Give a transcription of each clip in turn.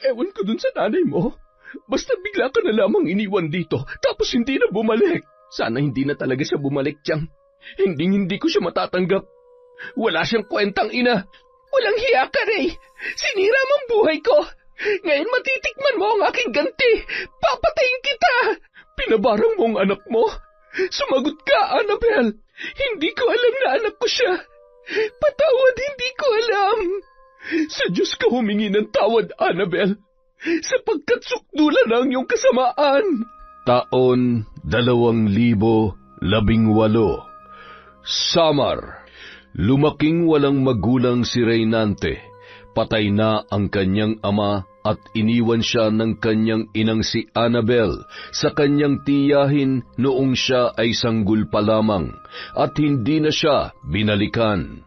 Ewan ko dun sa nanay mo. Basta bigla ka na lamang iniwan dito, tapos hindi na bumalik. Sana hindi na talaga siya bumalik, Chang. Hindi ko siya matatanggap. Wala siyang kwentang ina. Walang hiya ka, Ray. Sinira mong buhay ko. Ngayon matitikman mo ang aking ganti. Papatayin kita. Pinabarang mo ang anak mo. Sumagot ka, Annabel. Hindi ko alam na anak ko siya. Patawad, hindi ko alam. Sa Diyos ka humingi ng tawad, Annabel. Sapagkat sukdulan ang iyong kasamaan. Taon 2018. Samar. Lumaking walang magulang si Reynante. Patay na ang kanyang ama at iniwan siya ng kanyang inang si Annabel sa kanyang tiyahin noong siya ay sanggol pa lamang at hindi na siya binalikan.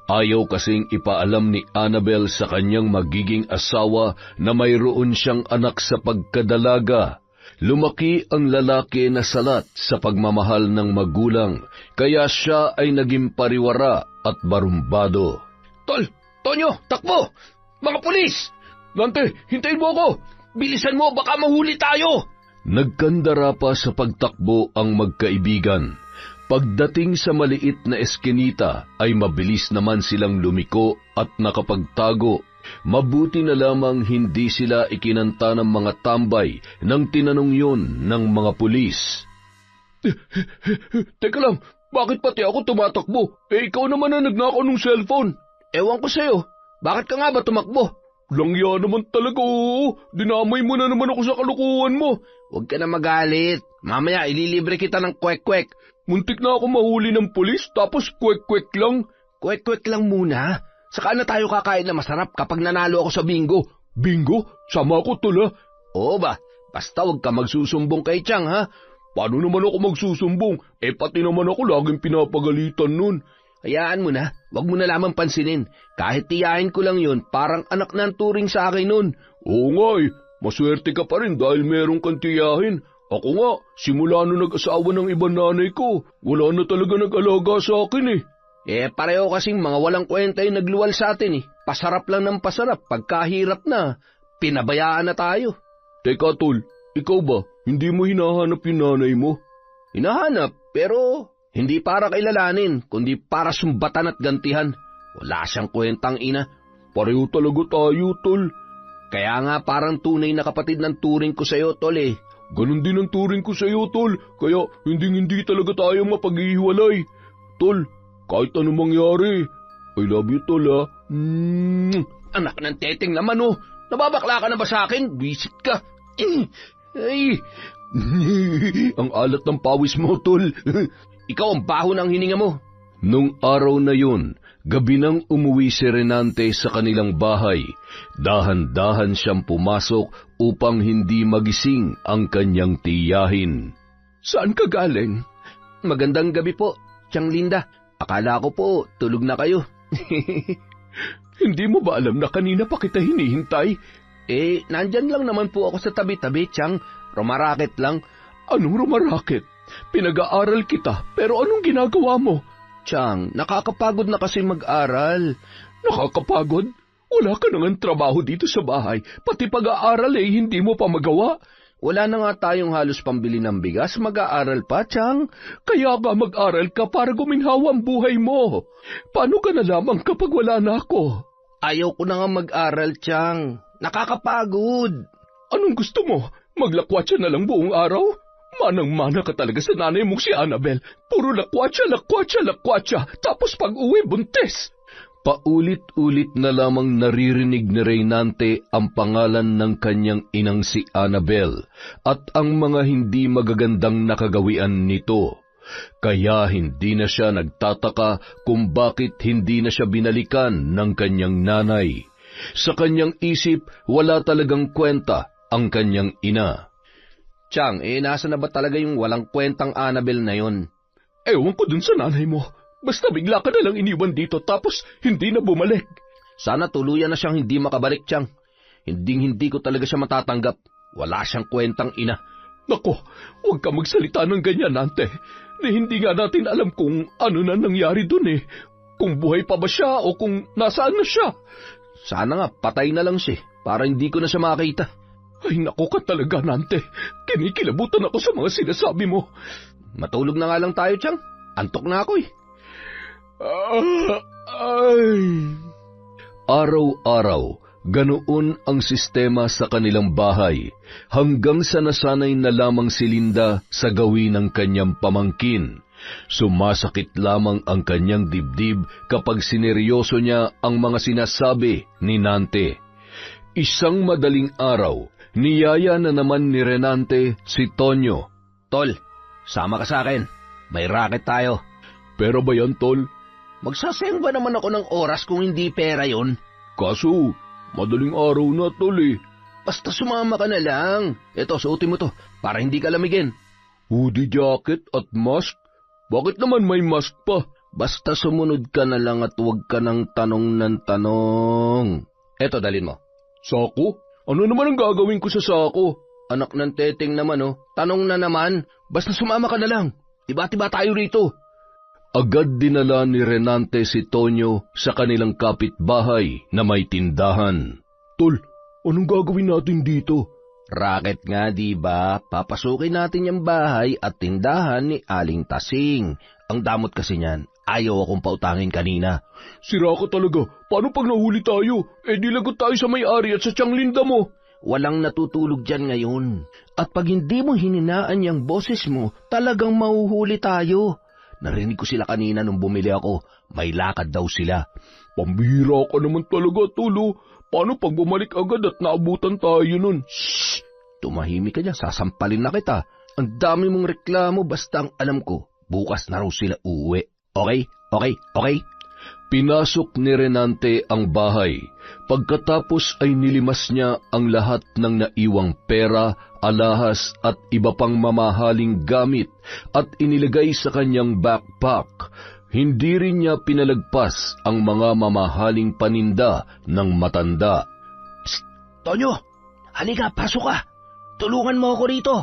Ayaw kasing ipaalam ni Annabel sa kanyang magiging asawa na mayroon siyang anak sa pagkadalaga. Lumaki ang lalaki na salat sa pagmamahal ng magulang, kaya siya ay naging pariwara at barumbado. Tol! Tonyo! Takbo! Mga pulis! Nante, hintayin mo ako! Bilisan mo, baka mahuli tayo! Nagkandara pa sa pagtakbo ang magkaibigan. Pagdating sa maliit na eskinita ay mabilis naman silang lumiko at nakapagtago. Mabuti na lamang hindi sila ikinanta ng mga tambay nang tinanong yun ng mga pulis. Teka lang, bakit pati ako tumatakbo? Ikaw naman na nagnakaw ng cellphone. Ewan ko sa'yo, bakit ka nga ba tumakbo? Langya naman talaga, oo. Dinamay mo na naman ako sa kalukuhan mo. Huwag ka na magalit. Mamaya ililibre kita ng kwek-kwek. Muntik na ako mahuli ng pulis, tapos kwek-kwek lang. Kwek-kwek lang muna. Saka na tayo kakain na masarap kapag nanalo ako sa bingo. Bingo? Sama ko, tol, ha? Oo ba? Basta huwag ka magsusumbong kay Chang, ha? Paano naman ako magsusumbong? Pati naman ako laging pinapagalitan nun. Hayaan mo na, wag mo na lamang pansinin. Kahit tiyahin ko lang yun, parang anak na ang turing sa akin nun. Oo nga maswerte ka pa rin dahil meron kang tiyahin. Ako nga, simula nung nag-asawa ng ibang nanay ko, wala na talaga nag-alaga sa akin pareho kasing mga walang kwenta yung nagluwal sa atin Pasarap lang ng pasarap, pagkahirap na, pinabayaan na tayo. Teka tol, ikaw ba, hindi mo hinahanap yung nanay mo? Hinahanap, pero hindi para kailalanin, kundi para sumbatan at gantihan. Wala siyang kwentang ina. Pareho talaga tayo, tol. Kaya nga parang tunay na kapatid ng turing ko sa'yo, tol Ganon din ang turing ko sa'yo, tol. Kaya hindi talaga tayo mapaghihiwalay. Tol, kahit anong mangyari, I love you, tol, ha? Anak ng teteng naman, Nababakla ka na ba sa akin? Visit ka. Ay. Ang alat ng pawis mo, tol. Ikaw ang baho ng hininga mo. Nung araw na yun, gabi nang umuwi si Renante sa kanilang bahay, dahan-dahan siyang pumasok upang hindi magising ang kanyang tiyahin. Saan ka galing? Magandang gabi po, Tiyang Linda. Akala ko po, tulog na kayo. Hindi mo ba alam na kanina pa kita hinihintay? Nandyan lang naman po ako sa tabi-tabi, Tiyang. Rumaraket lang. Anong rumaraket? Pinag-aaral kita, pero anong ginagawa mo? Tiyang, nakakapagod na kasi mag-aral. Nakakapagod? Wala ka nang trabaho dito sa bahay, pati pag-aaral hindi mo pa magawa. Wala na nga tayong halos pambili ng bigas, mag-aaral pa, Tiyang. Kaya nga mag-aral ka para guminhawa ang buhay mo. Paano ka na lamang kapag wala na ako? Ayaw ko na nga mag-aral, Tiyang. Nakakapagod. Anong gusto mo? Maglakwatsa na lang buong araw? Manang-mana ka talaga sa nanay mong si Annabel. Puro lakwatsa, tapos pag-uwi buntis. Paulit-ulit na lamang naririnig ni Reynante ang pangalan ng kanyang inang si Annabel at ang mga hindi magagandang nakagawian nito. Kaya hindi na siya nagtataka kung bakit hindi na siya binalikan ng kanyang nanay. Sa kanyang isip, wala talagang kwenta ang kanyang ina. Tiyang, nasa na ba talaga yung walang kwentang Annabel na yon? Ewan ko dun sa nanay mo. Basta bigla ka na lang iniwan dito tapos hindi na bumalik. Sana tuluyan na siyang hindi makabalik, Tiyang. Hindi ko talaga siya matatanggap. Wala siyang kwentang ina. Nako, huwag ka magsalita ng ganyan, Nante. Hindi nga natin alam kung ano na nangyari dun Kung buhay pa ba siya o kung nasaan na siya. Sana nga patay na lang siya. para hindi ko na siya makita. Ay naku ka talaga, Nante. Kinikilabutan ako sa mga sinasabi mo. Matulog na nga lang tayo, Chang. Antok na ako eh. Araw-araw, ganoon ang sistema sa kanilang bahay, hanggang sa nasanay na lamang si Linda sa gawin ng kanyang pamangkin. Sumasakit lamang ang kanyang dibdib kapag sineryoso niya ang mga sinasabi ni Nante. Isang madaling araw, niyaya na naman ni Renante si Tonyo. Tol, sama ka sa akin. May racket tayo. Pero ba yan, Tol? Magsasayang ba naman ako ng oras kung hindi pera yon? Kaso, madaling araw na, Tol eh. Basta sumama ka na lang. Eto, suotin mo to para hindi ka lamigin. Hoodie jacket at mask? Bakit naman may mask pa? Basta sumunod ka na lang at huwag ka ng tanong ng tanong. Eto, dalin mo. Sako? Ano naman ang gagawin ko sa sako? Anak ng teteng naman, oh. Tanong na naman. Basta sumama ka na lang. Tiba-tiba tayo rito. Agad dinala ni Renante si Tonyo sa kanilang kapitbahay na may tindahan. Tol, anong gagawin natin dito? Racket nga, di ba? Papasukin natin yung bahay at tindahan ni Aling Tasing. Ang damot kasi niyan. Ayaw akong pautangin kanina. Sira ka talaga. Paano pag nahuli tayo? Di lagot tayo sa may-ari at sa tiyang Linda mo. Walang natutulog dyan ngayon. At pag hindi mo hininaan yung boses mo, talagang mahuhuli tayo. Narinig ko sila kanina nung bumili ako. May lakad daw sila. Pambihira ka naman talaga, Tulo. Paano pag bumalik agad at naabutan tayo nun? Shhh! Tumahimik ka dyan, sasampalin na kita. Ang dami mong reklamo, basta ang alam ko, bukas na raw sila uuwi. Okay? Pinasok ni Renante ang bahay. Pagkatapos ay nilimas niya ang lahat ng naiwang pera, alahas at iba pang mamahaling gamit at inilagay sa kanyang backpack. Hindi rin niya pinalagpas ang mga mamahaling paninda ng matanda. Psst! Tonyo! Halika, pasok ka! Tulungan mo ako rito!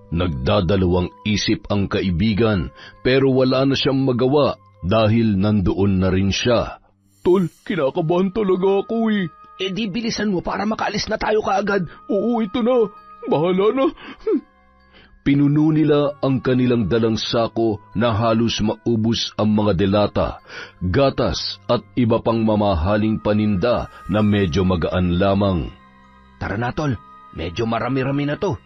Nagdadalawang isip ang kaibigan pero wala na siyang magawa dahil nandoon na rin siya. Tol, kinakabahan talaga ako eh. Di bilisan mo para makaalis na tayo kaagad. Oo, ito na. Bahala na. Pinuno nila ang kanilang dalang sako na halos maubos ang mga delata, gatas at iba pang mamahaling paninda na medyo magaan lamang. Tara na, Tol. Medyo marami-rami na to.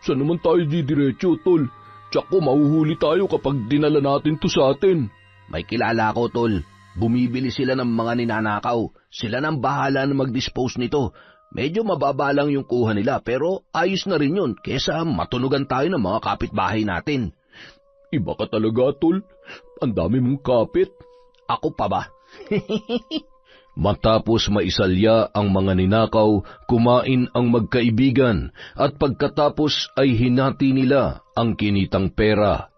Saan naman tayo didiretso, Tol? Tsaka mahuhuli tayo kapag dinala natin to sa atin. May kilala ko, Tol. Bumibili sila ng mga ninanakaw. Sila nang bahala na mag-dispose nito. Medyo mababa lang yung kuha nila pero ayos na rin yun kesa matunugan tayo ng mga kapitbahay natin. Iba ka talaga, Tol. Ang dami mong kapit. Ako pa ba? Matapos maisalya ang mga ninakaw, kumain ang magkaibigan at pagkatapos ay hinati nila ang kinitang pera.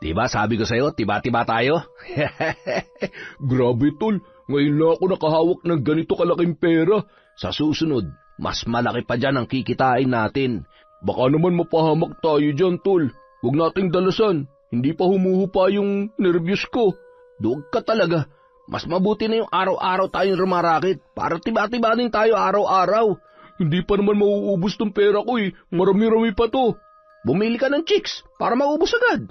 Diba sabi ko sa'yo, tiba-tiba tayo? Grabe, Tol. Ngayon na ako nakahawak ng ganito kalaking pera. Sa susunod, mas malaki pa dyan ang kikitain natin. Baka naman mapahamak tayo dyan, Tol. Huwag nating dalasan. Hindi pa humuhupa yung nervyos ko. Duwag ka talaga. Mas mabuti na yung araw-araw tayong rumarakit para tiba-tiba din tayo araw-araw. Hindi pa naman mauubos tong pera ko eh. Marami-rami pa to. Bumili ka ng chicks para maubos agad.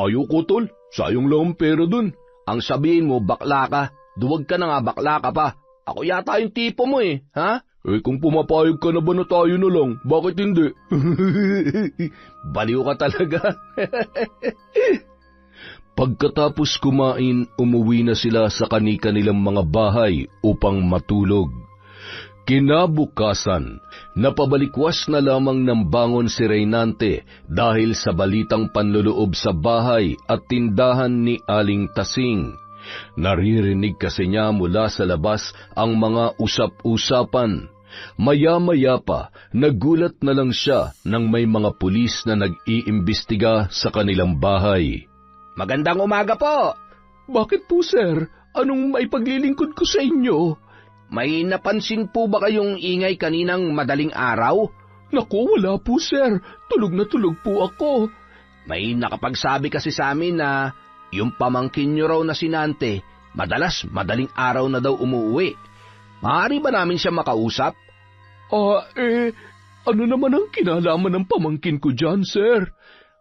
Ayoko, Tol. Sayang lang ang pera dun. Ang sabihin mo, bakla ka. Duwag ka na nga, bakla ka pa. Ako yata yung tipo mo eh, ha? Kung pumapayag ka na ba na tayo na lang, bakit hindi? Baliw ka talaga. Pagkatapos kumain, umuwi na sila sa kani-kanilang mga bahay upang matulog. Kinabukasan, napabalikwas na lamang ng bangon si Reynante dahil sa balitang panluloob sa bahay at tindahan ni Aling Tasing. Naririnig kasi niya mula sa labas ang mga usap-usapan. Maya-maya pa, nagulat na lang siya nang may mga pulis na nag-iimbestiga sa kanilang bahay. Magandang umaga po! Bakit po, sir? Anong maipaglilingkod ko sa inyo? May napansin po ba kayong ingay kaninang madaling araw? Naku, wala po, sir. Tulog na tulog po ako. May nakapagsabi kasi sa amin na yung pamangkin nyo raw na si Nante, madalas madaling araw na daw umuwi. Maaari ba namin siya makausap? Ano naman ang kinalaman ng pamangkin ko dyan, sir?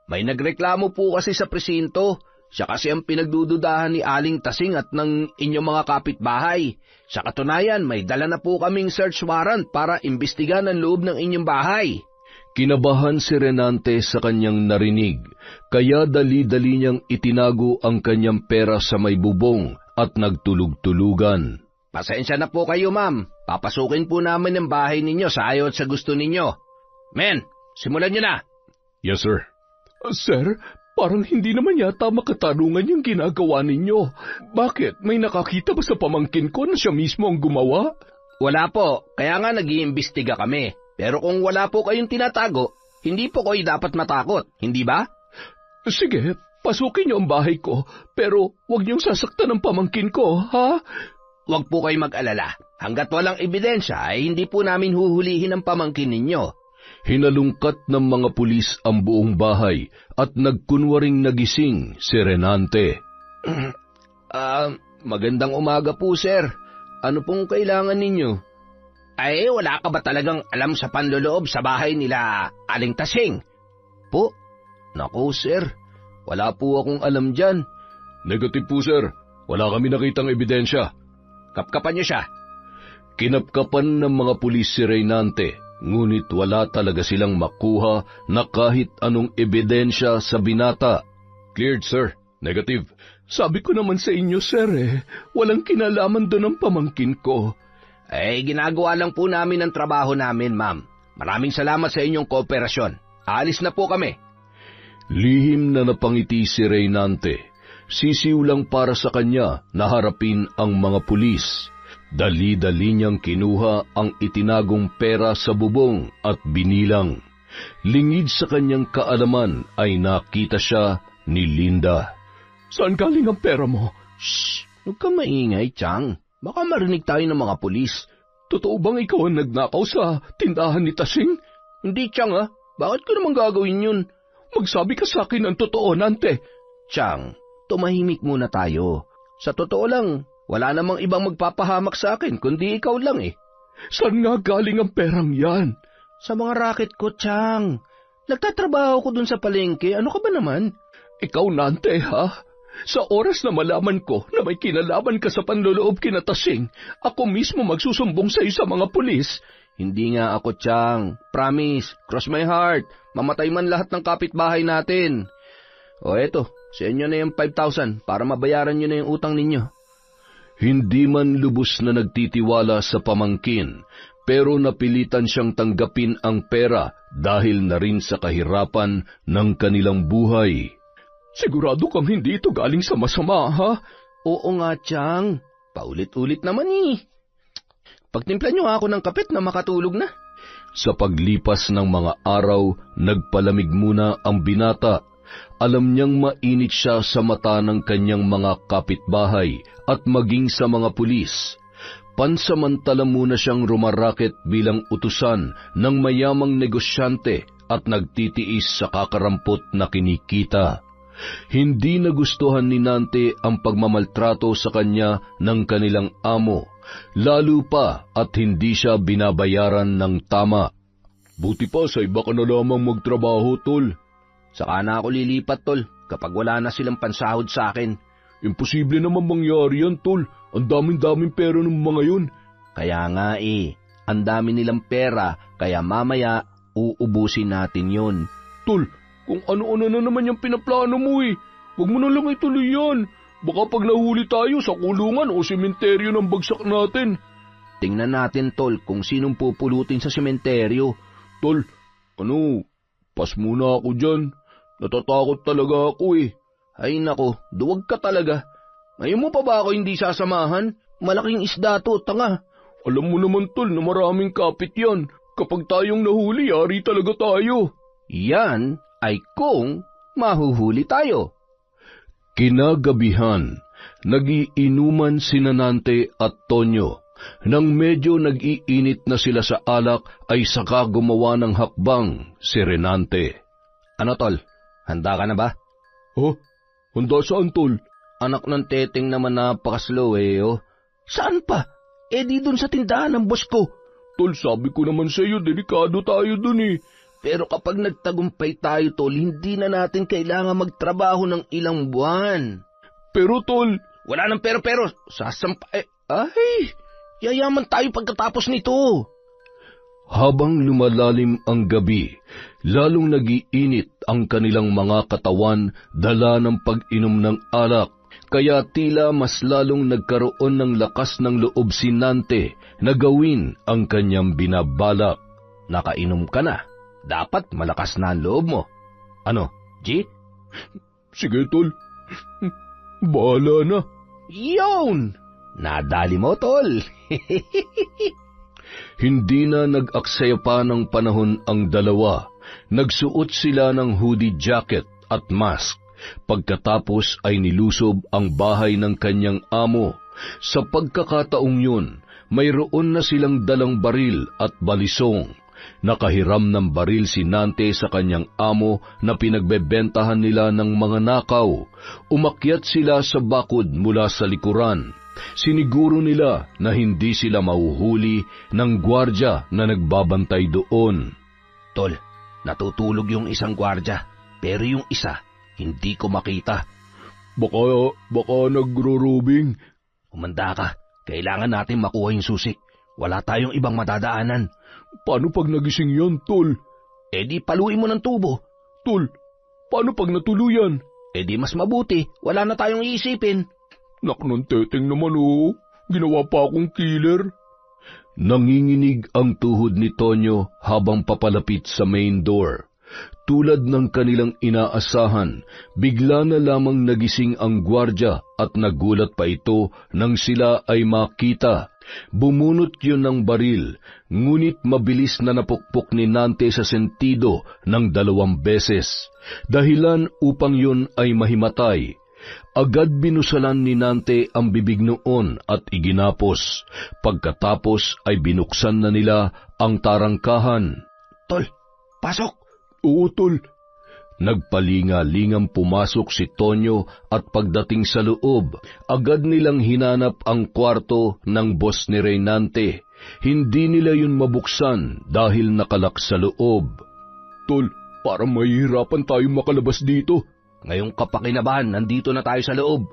May nagreklamo po kasi sa presinto. Siya kasi ang pinagdududahan ni Aling Tasing at ng inyong mga kapitbahay. Sa katunayan, may dala na po kaming search warrant para imbestigan ang loob ng inyong bahay. Kinabahan si Renante sa kanyang narinig, kaya dali-dali niyang itinago ang kanyang pera sa may bubong at nagtulog-tulugan. Pasensya na po kayo, ma'am. Papasukin po namin ang bahay ninyo sa ayaw at sa gusto ninyo. Men, simulan niyo na. Yes, sir. Sir, parang hindi naman yata makatarungan yung ginagawa ninyo. Bakit? May nakakita ba sa pamangkin ko na siya mismo ang gumawa? Wala po, kaya nga nag-iimbestiga kami. Pero kung wala po kayong tinatago, hindi po kayo dapat matakot, hindi ba? Sige, pasukin niyo ang bahay ko, pero huwag niyong sasaktan ang pamangkin ko, ha? Huwag po kayo mag-alala. Hanggat walang ebidensya ay hindi po namin huhulihin ang pamangkin ninyo. Hinalungkat ng mga pulis ang buong bahay at nagkunwaring nagising si Renante. Magandang umaga po, sir. Ano pong kailangan ninyo? Ay, wala ka ba talagang alam sa panloloob sa bahay nila Aling Tasing? Po? Naku, sir. Wala po akong alam dyan. Negative po, sir. Wala kami nakitang ebidensya. Kapkapan niyo siya. Kinapkapan ng mga pulis si Reynante, ngunit wala talaga silang makuha na kahit anong ebidensya sa binata. Cleared, sir. Negative. Sabi ko naman sa inyo, sir, walang kinalaman doon ang pamangkin ko. Ginagawa lang po namin ang trabaho namin, ma'am. Maraming salamat sa inyong kooperasyon. Aalis na po kami. Lihim na napangiti si Reynante. Sisiw lang para sa kanya na harapin ang mga pulis. Dali-dali niyang kinuha ang itinagong pera sa bubong at binilang. Lingid sa kanyang kaalaman ay nakita siya ni Linda. Saan galing ang pera mo? Shh! Huwag kang maingay, Chang. Baka marinig tayo ng mga pulis. Totoo bang ikaw ang nagnakaw sa tindahan ni Tasing? Hindi, Chang, ha? Bakit ko naman gagawin yun? Magsabi ka sa akin ng totoo, Nante. Chang, tumahimik muna tayo. Sa totoo lang, wala namang ibang magpapahamak sa akin, kundi ikaw lang eh. Saan nga galing ang perang yan? Sa mga racket ko, Chang. Nagtatrabaho ko dun sa palengke, ano ka ba naman? Ikaw, Nante, ha? Sa oras na malaman ko na may kinalaman ka sa panloloob kina Tasing, ako mismo magsusumbong sa iyo sa mga pulis. Hindi nga ako, Chang. Promise, cross my heart. Mamatay man lahat ng kapitbahay natin. O eto, sa inyo na yung 5,000 para mabayaran nyo na yung utang ninyo. Hindi man lubos na nagtitiwala sa pamangkin, pero napilitan siyang tanggapin ang pera dahil na rin sa kahirapan ng kanilang buhay. Sigurado kang hindi ito galing sa masama, ha? Oo nga, Chang. Paulit-ulit naman eh. Pagtimpla niyo ako ng kapit na makatulog na. Sa paglipas ng mga araw, nagpalamig muna ang binata. Alam niyang mainit siya sa mata ng kanyang mga kapitbahay at maging sa mga pulis. Pansamantala muna siyang rumaraket bilang utusan ng mayamang negosyante at nagtitiis sa kakarampot na kinikita. Hindi nagustuhan ni Nante ang pagmamaltrato sa kanya ng kanilang amo, lalo pa at hindi siya binabayaran ng tama. Buti pa sa iba ka na lamang magtrabaho, tol. Saka na ako lilipat, tol, kapag wala na silang pansahod sa akin. Imposible naman mangyari yan, tol. Ang daming-daming pera ng mga yun. Kaya nga ang dami nilang pera, kaya mamaya uubusin natin yun. Tol, kung ano-ano na naman yung pinaplano mo huwag mo na lang ituloy yan. Baka pag nahuli tayo sa kulungan o sementeryo ng bagsak natin. Tingnan natin, tol, kung sinong pupulutin sa sementeryo. Tol, pas muna ako dyan. Natatakot talaga ako Ay nako, duwag ka talaga. Ngayon mo pa ba ako hindi sasamahan? Malaking isda to, tanga. Alam mo naman, tol, na maraming kapit yan. Kapag tayong nahuli, yari talaga tayo. Yan ay kung mahuhuli tayo. Kinagabihan, nagiinuman sina Nante at Tonyo. Nang medyo nag-iinit na sila sa alak, ay saka gumawa ng hakbang si Renante. Ano, tol? Handa ka na ba? Handa saan, tol? Anak ng teteng naman napaka-slow Saan pa? di dun sa tindahan ng boss ko. Tol, sabi ko naman sa iyo, delikado tayo dun eh. Pero kapag nagtagumpay tayo, Tol, hindi na natin kailangan magtrabaho ng ilang buwan. Pero tol, Wala nang pero-pero. Ay, yayaman tayo pagkatapos nito. Habang lumalalim ang gabi, lalong nagiinit ang kanilang mga katawan dala ng pag-inom ng alak, kaya tila mas lalong nagkaroon ng lakas ng loob si Nante na gawin ang kanyang binabalak. Nakainom ka na. Dapat malakas na ang loob mo. Ano, G? sige tol, bahala na. Yun! Nadali mo, Tol. Hindi na nag-aksaya pa ng panahon ang dalawa. Nagsuot sila ng hoodie jacket at mask. Pagkatapos ay nilusob ang bahay ng kanyang amo. Sa pagkakataong yun, mayroon na silang dalang baril at balisong. Nakahiram ng baril si Nante sa kanyang amo na pinagbebentahan nila ng mga nakaw. Umakyat sila sa bakod mula sa likuran. Siniguro nila na hindi sila mahuhuli ng gwardya na nagbabantay doon. Tol, natutulog yung isang gwardya, pero yung isa, hindi ko makita. Baka nagro-robing. Umanda ka, kailangan natin makuha yung susi. Wala tayong ibang madadaanan. Paano pag nagising yan, tol? Di paluin mo ng tubo. Tol, paano pag natuluyan? Di mas mabuti, wala na tayong iisipin. Naknon teteng naman oh, ginawa pa akong killer. Nanginginig ang tuhod ni Tonyo habang papalapit sa main door. Tulad ng kanilang inaasahan, bigla na lamang nagising ang gwardya at nagulat pa ito nang sila ay makita. Bumunot yun ng baril, ngunit mabilis na napukpok ni Nante sa sentido ng 2 beses, dahilan upang yun ay mahimatay. Agad binusalan ni Nante ang bibig noon at iginapos. Pagkatapos ay binuksan na nila ang tarangkahan. Tol, pasok! Oo, tol. Nagpalinga-lingang pumasok si Tonyo at pagdating sa loob, agad nilang hinanap ang kwarto ng boss ni Reynante. Hindi nila yun mabuksan dahil nakalak sa loob. Tol, parang mahihirapan tayong makalabas dito. Ngayong kapakinabangan, nandito na tayo sa loob.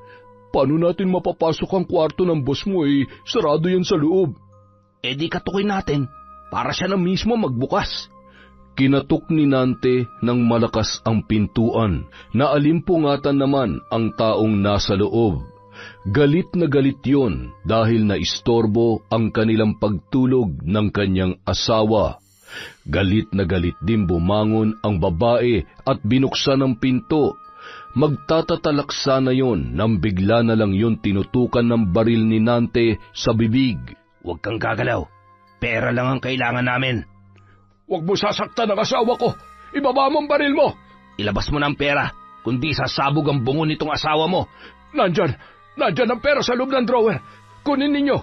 Paano natin mapapasok ang kwarto ng boss mo sarado yan sa loob? Di katukin natin, para siya na mismo magbukas. Kinatok ni Nante ng malakas ang pintuan, na alimpungatan naman ang taong nasa loob. Galit na galit yon dahil naistorbo ang kanilang pagtulog ng kanyang asawa. Galit na galit din bumangon ang babae at binuksan ang pinto. Magtatatalak sana yon nang bigla na lang yon tinutukan ng baril ni Nante sa bibig. Huwag kang gagalaw. Pera lang ang kailangan namin. Huwag mo sasaktan ang asawa ko. Ibaba mo ang baril mo. Ilabas mo na ang pera, kundi sasabog ang bungo nitong asawa mo. Nandyan ang pera sa loob ng drawer. Kunin ninyo.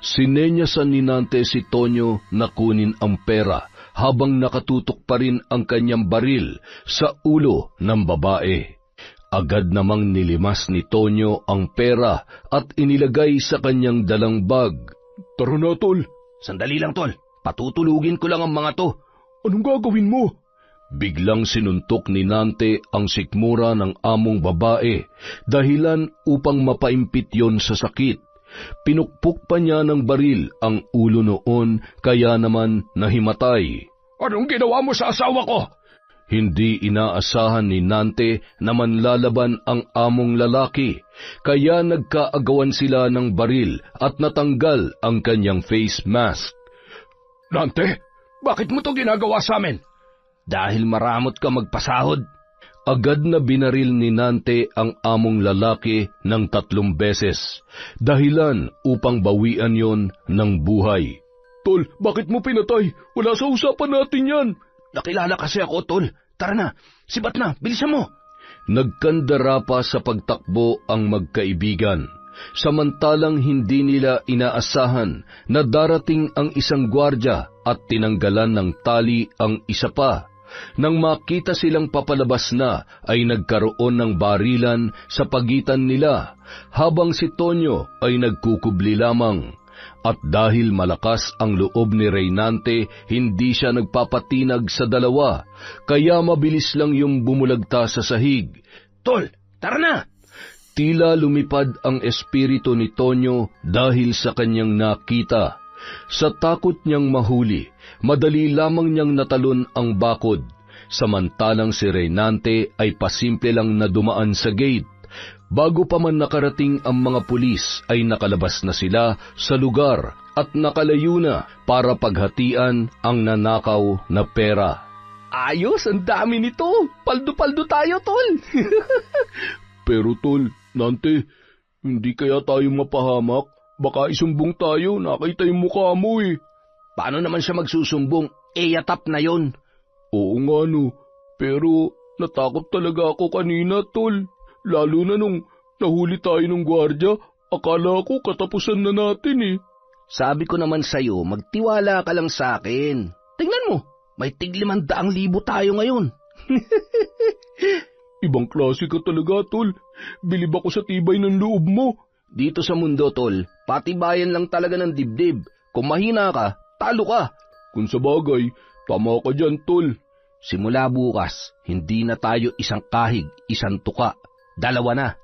Sinenyasan ni Nante si Tonyo na kunin ang pera habang nakatutok pa rin ang kanyang baril sa ulo ng babae. Agad namang nilimas ni Tonyo ang pera at inilagay sa kanyang dalang bag. Tara na, tol. Sandali lang, tol. Patutulugin ko lang ang mga to. Anong gagawin mo? Biglang sinuntok ni Nante ang sikmura ng among babae, dahilan upang mapaimpit yon sa sakit. Pinukpok pa niya ng baril ang ulo noon, kaya naman nahimatay. Anong ginawa mo sa asawa ko? Hindi inaasahan ni Nante na manlalaban ang among lalaki, kaya nagkaagawan sila ng baril at natanggal ang kanyang face mask. Nante, bakit mo to ginagawa sa amin? Dahil maramot ka magpasahod. Agad na binaril ni Nante ang among lalaki ng 3 beses, dahilan upang bawian yon ng buhay. Tol, bakit mo pinatay? Wala sa usapan natin yan. Nakilala kasi ako, tol. Tara na, sibat na, bilisan mo. Nagkandara pa sa pagtakbo ang magkaibigan. Samantalang hindi nila inaasahan na darating ang isang gwardya at tinanggalan ng tali ang isa pa. Nang makita silang papalabas na, ay nagkaroon ng barilan sa pagitan nila, habang si Tonyo ay nagkukubli lamang. At dahil malakas ang loob ni Reynante, hindi siya nagpapatinag sa dalawa, kaya mabilis lang yung bumulagta sa sahig. Tol, tara na! Tila lumipad ang espiritu ni Tonyo dahil sa kanyang nakita. Sa takot niyang mahuli, madali lamang niyang natalon ang bakod, samantalang si Reynante ay pasimple lang na dumaan sa gate. Bago pa man nakarating ang mga pulis ay nakalabas na sila sa lugar at nakalayo na para paghatian ang nanakaw na pera. Ayos, ang dami nito. Paldo-paldo tayo, tol. Pero tol, Nante, hindi kaya tayo mapahamak? Baka isumbong tayo, nakita yung mukha mo eh. Paano naman siya magsusumbong? Yatap na yon. Oo nga no, pero natakot talaga ako kanina, tol. Lalo na nung nahuli tayo ng gwardya, akala ko katapusan na natin eh. Sabi ko naman sa'yo, magtiwala ka lang sa akin. Tingnan mo, may tig500,000 tayo ngayon. Ibang klase ka talaga, tol. Bilib ako sa tibay ng loob mo. Dito sa mundo, tol, patibayan lang talaga ng dibdib. Kung mahina ka, talo ka. Kung sa bagay, tama ka dyan, tol. Simula bukas, hindi na tayo isang kahig, isang tuka. 2 na.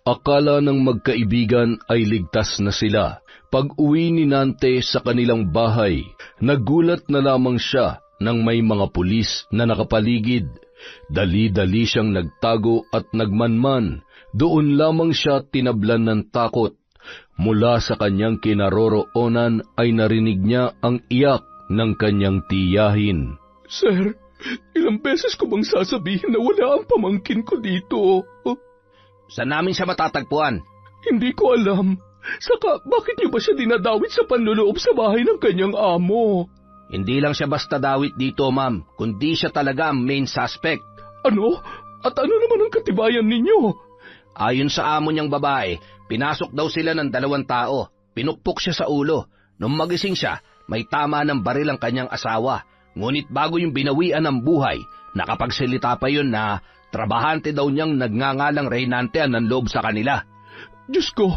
Akala ng magkaibigan ay ligtas na sila. Pag-uwi ni Nante sa kanilang bahay, nagulat na lamang siya nang may mga pulis na nakapaligid. Dali-dali siyang nagtago at nagmanman. Doon lamang siya tinablan ng takot. Mula sa kanyang kinaroroonan ay narinig niya ang iyak ng kanyang tiyahin. Sir, ilang beses ko bang sasabihin na wala ang pamangkin ko dito? Saan namin siya matatagpuan? Hindi ko alam. Saka, bakit niyo ba siya dinadawit sa panloloob sa bahay ng kanyang amo? Hindi lang siya basta dawit dito, ma'am, kundi siya talaga ang main suspect. Ano? At ano naman ang katibayan ninyo? Ayon sa amo niyang babae, pinasok daw sila ng 2 tao. Pinukpok siya sa ulo. Nung magising siya, may tama ng baril ang kanyang asawa. Ngunit bago yung binawian ng buhay, nakapagsalita pa yun na trabahante daw niyang nagngangalang Reynante ang nanloob sa kanila. Diyos ko,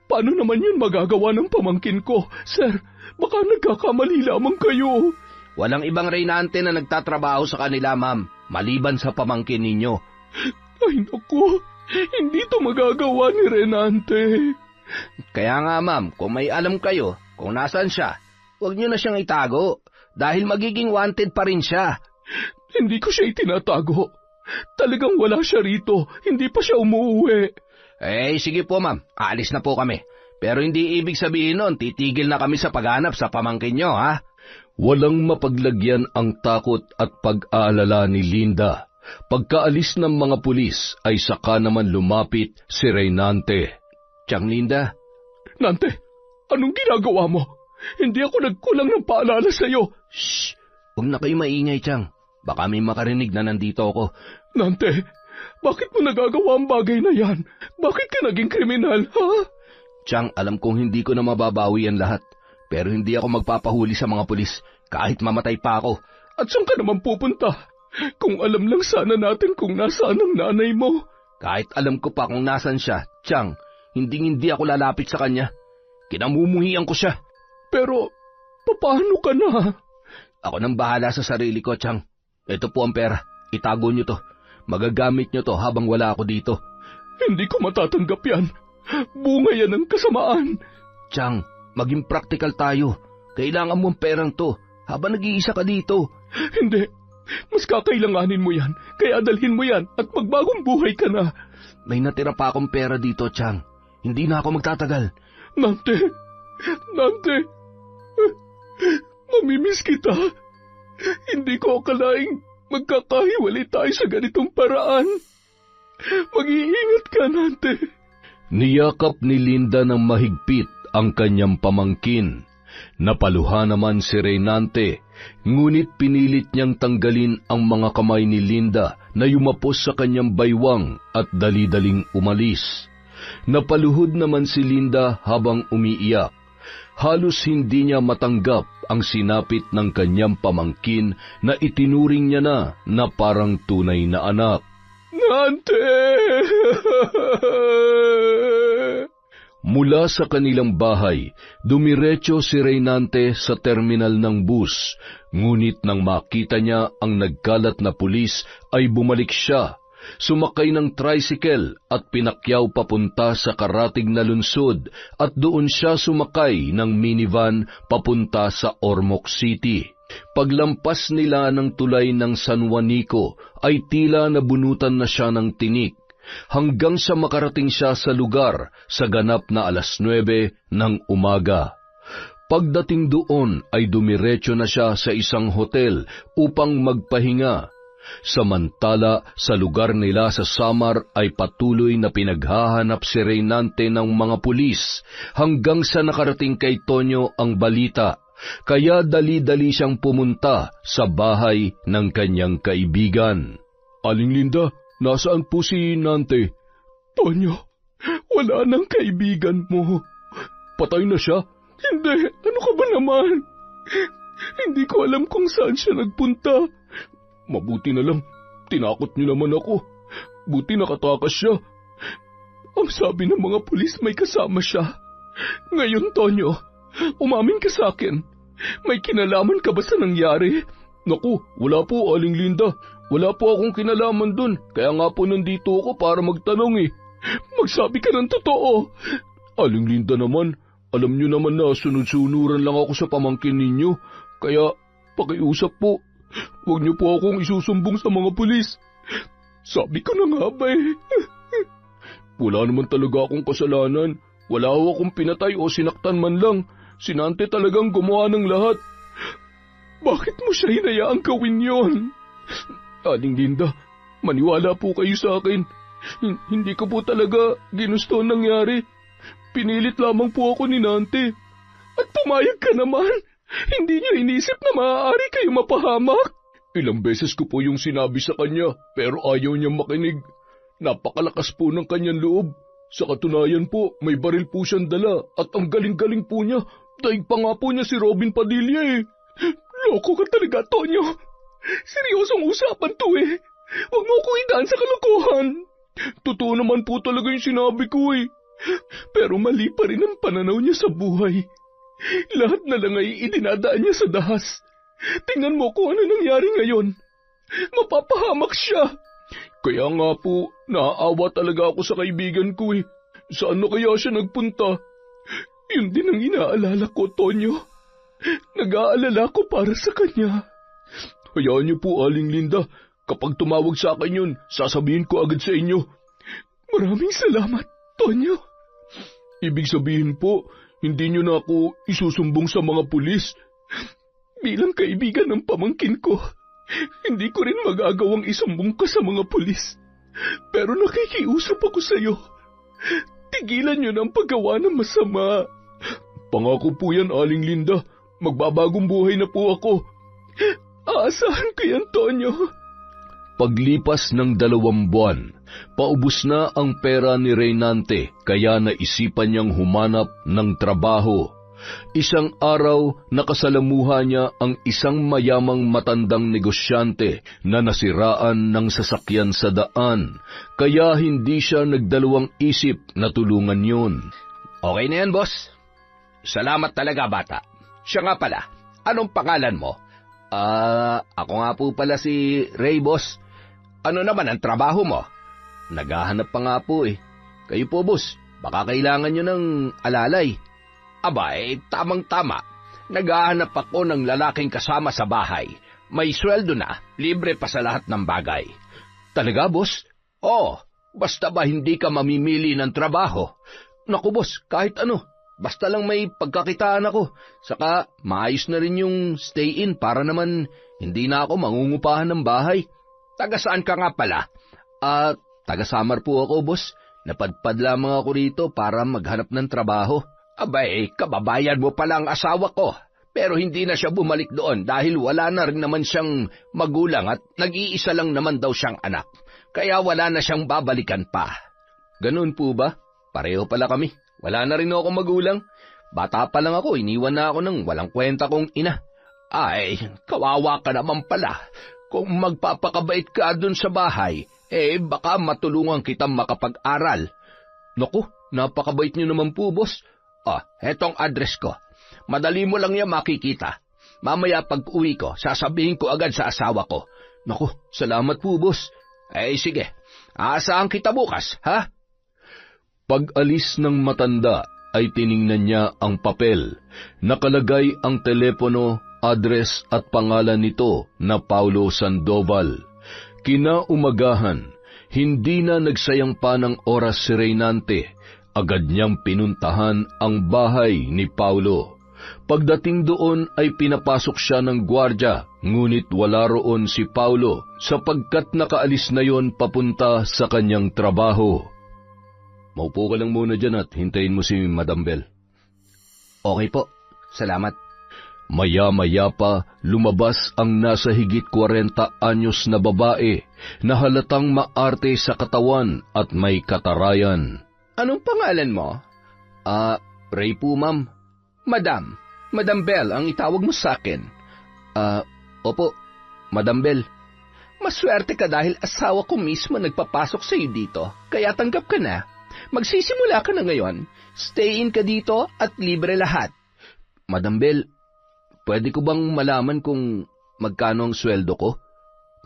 paano naman yun magagawa ng pamangkin ko? Sir, baka nagkakamali lamang kayo. Walang ibang Reynante na nagtatrabaho sa kanila, ma'am, maliban sa pamangkin ninyo. Ay naku, hindi to magagawa ni Reynante. Kaya nga, ma'am, kung may alam kayo kung nasaan siya, huwag niyo na siyang itago. Dahil magiging wanted pa rin siya. Hindi ko siya itinatago. Talagang wala siya rito. Hindi pa siya umuwi. Sige po ma'am. Aalis na po kami. Pero hindi ibig sabihin nun, titigil na kami sa paghanap sa pamangkin nyo, ha? Walang mapaglagyan ang takot at pag-aalala ni Linda. Pagkaalis ng mga pulis ay saka naman lumapit si Reynante. Tiyang Linda. Nante, anong ginagawa mo? Hindi ako nagkulang ng paalala sa'yo. Shh! Huwag na kayo maingay, Tiyang. Baka may makarinig na nandito ako. Nante, bakit mo nagagawa ang bagay na yan? Bakit ka naging kriminal, ha? Tiyang, alam kong hindi ko na mababawi ang lahat. Pero hindi ako magpapahuli sa mga pulis, kahit mamatay pa ako. At saan ka naman pupunta? Kung alam lang sana natin kung nasaan ang nanay mo. Kahit alam ko pa kung nasan siya, Tiyang, hindi ako lalapit sa kanya. Kinamumuhian ko siya. Pero, paano ka na? Ako nang bahala sa sarili ko, Tiyang. Ito po ang pera. Itago niyo to. Magagamit niyo to habang wala ako dito. Hindi ko matatanggap yan. Bunga yan ng kasamaan. Tiyang, maging practical tayo. Kailangan mo ang perang to habang nag-iisa ka dito. Hindi. Mas kakailanganin mo yan. Kaya dalhin mo yan at magbagong buhay ka na. May natira pa akong pera dito, Tiyang. Hindi na ako magtatagal. Nante, mamimiss kita. Hindi ko akalaing magkakahiwalay tayo sa ganitong paraan. Mag-iingat ka, Nante. Niyakap ni Linda ng mahigpit ang kanyang pamangkin. Napaluha naman si Reynante, ngunit pinilit niyang tanggalin ang mga kamay ni Linda na yumapos sa kanyang baywang at dali-daling umalis. Napaluhod naman si Linda habang umiiyak. Halos hindi niya matanggap ang sinapit ng kanyang pamangkin na itinuring niya na parang tunay na anak. Nante! Mula sa kanilang bahay, dumiretso si Reynante sa terminal ng bus, ngunit nang makita niya ang nagkalat na pulis ay bumalik siya, sumakay ng tricycle at pinakyaw papunta sa karatig na lungsod at doon siya sumakay ng minivan papunta sa Ormoc City. Paglampas nila ng tulay ng San Juanico ay tila nabunutan na siya ng tinik, hanggang sa makarating siya sa lugar sa ganap na 9:00 ng umaga. Pagdating doon ay dumiretso na siya sa isang hotel upang magpahinga. Samantala sa lugar nila sa Samar ay patuloy na pinaghahanap si Reynante ng mga pulis hanggang sa nakarating kay Tonyo ang balita, kaya dali-dali siyang pumunta sa bahay ng kanyang kaibigan. Aling Linda, nasaan po si Nante? Tonyo, wala nang kaibigan mo. Patay na siya? Hindi, ano ka ba naman? Hindi ko alam kung saan siya nagpunta. Mabuti na lang, tinakot niyo naman ako. Buti nakatakas siya. Ang sabi ng mga pulis may kasama siya. Ngayon, Tonyo, umamin ka sa akin. May kinalaman ka ba sa nangyari? Naku, wala po, Aling Linda. Wala po akong kinalaman dun, kaya nga po nandito ako para magtanong eh. Magsabi ka ng totoo. Aling Linda naman, alam niyo naman na sunod-sunuran lang ako sa pamangkin ninyo, kaya pakiusap po, huwag niyo po akong isusumbong sa mga pulis. Sabi ko na nga ba eh. Wala naman talaga akong kasalanan, wala akong pinatay o sinaktan man lang, si Nante talagang gumawa ng lahat. Bakit mo siya hinayaang gawin yon? Aling Linda, maniwala po kayo sa akin. Hindi ko po talaga ginusto ang nangyari. Pinilit lamang po ako ni Nante. At pumayag ka naman. Hindi niya inisip na maaari kayo mapahamak. Ilang beses ko po yung sinabi sa kanya, pero ayaw niyang makinig. Napakalakas po ng kanyang loob. Sa katunayan po, may baril po siyang dala at ang galing-galing po niya. Daig pa nga po niya si Robin Padilla eh. Loko ka talaga, Tonyo. Seryosong usapan to eh. Huwag mo ko idaan sa kalokohan. Totoo naman po talaga yung sinabi ko eh. Pero mali pa rin ang pananaw niya sa buhay. Lahat na lang ay idinadaan niya sa dahas. Tingnan mo kung ano nangyari ngayon. Mapapahamak siya. Kaya nga po, naaawa talaga ako sa kaibigan ko eh. Saan na kaya siya nagpunta? Yun din ang inaalala ko, Tonyo. Nag-aalala ko para sa kanya. Hayaan niyo po, Aling Linda. Kapag tumawag sa akin yun, sasabihin ko agad sa inyo. Maraming salamat, Tonyo. Ibig sabihin po, hindi niyo na ako isusumbong sa mga pulis. Bilang kaibigan ng pamangkin ko, hindi ko rin magagawang isumbong ka sa mga pulis. Pero nakikiusap ako sa iyo. Tigilan niyo ng paggawa ng masama. Pangako po yan, Aling Linda. Magbabagong buhay na po ako. Aasahan ko yan, Tonyo. Paglipas ng 2 buwan, paubos na ang pera ni Reynante kaya naisipan niyang humanap ng trabaho. Isang araw, nakasalamuha niya ang isang mayamang matandang negosyante na nasiraan ng sasakyan sa daan, kaya hindi siya nagdalawang isip na tulungan yun. Okay na yan, boss. Salamat talaga, bata. Siya nga pala, anong pangalan mo? Ako nga po pala si Ray, boss. Ano naman ang trabaho mo? Naghahanap pa nga po eh. Kayo po, boss, baka kailangan nyo ng alalay. Aba, tamang-tama. Naghahanap ako ng lalaking kasama sa bahay. May sweldo na, libre pa sa lahat ng bagay. Talaga, boss? Oo, basta ba hindi ka mamimili ng trabaho? Naku, boss, kahit ano. Basta lang may pagkakitaan ako. Saka maayos na rin yung stay-in para naman hindi na ako mangungupahan ng bahay. Taga saan ka nga pala? Taga Samar po ako, boss. Napadpad lamang ako rito para maghanap ng trabaho. Abay, kababayan mo pala ang asawa ko. Pero hindi na siya bumalik doon dahil wala na rin naman siyang magulang at nag-iisa lang naman daw siyang anak. Kaya wala na siyang babalikan pa. Ganun po ba? Pareho pala kami. Wala na rin ako magulang. Bata pa lang ako, iniwan na ako ng walang kwenta kong ina. Ay, kawawa ka naman pala. Kung magpapakabait ka dun sa bahay, baka matulungan kitang makapag-aral. Naku, napakabait niyo naman po, boss. Hetong address ko. Madali mo lang yan makikita. Mamaya pag uwi ko, sasabihin ko agad sa asawa ko. Naku, salamat po, boss. Sige, aasahan kita bukas, ha? Pag-alis ng matanda ay tiningnan niya ang papel. Nakalagay ang telepono, address at pangalan nito na Paulo Sandoval. Kinaumagahan, hindi na nagsayang pa ng oras si Reynante. Agad niyang pinuntahan ang bahay ni Paulo. Pagdating doon ay pinapasok siya ng gwardya, ngunit wala roon si Paulo sapagkat nakaalis na yon papunta sa kanyang trabaho. Maupo ka lang muna dyan at hintayin mo si Madam Bell. Okay po, salamat. Maya-maya pa lumabas ang nasa higit 40 anyos na babae na halatang maarte sa katawan at may katarayan. Anong pangalan mo? Ray po, ma'am. Madam Bell ang itawag mo sa akin. Opo, Madam Bell. Maswerte ka dahil asawa ko mismo nagpapasok sa iyo dito, kaya tanggap ka na. Magsisimula ka na ngayon. Stay in ka dito at libre lahat. Madam Bell, pwede ko bang malaman kung magkano ang sweldo ko?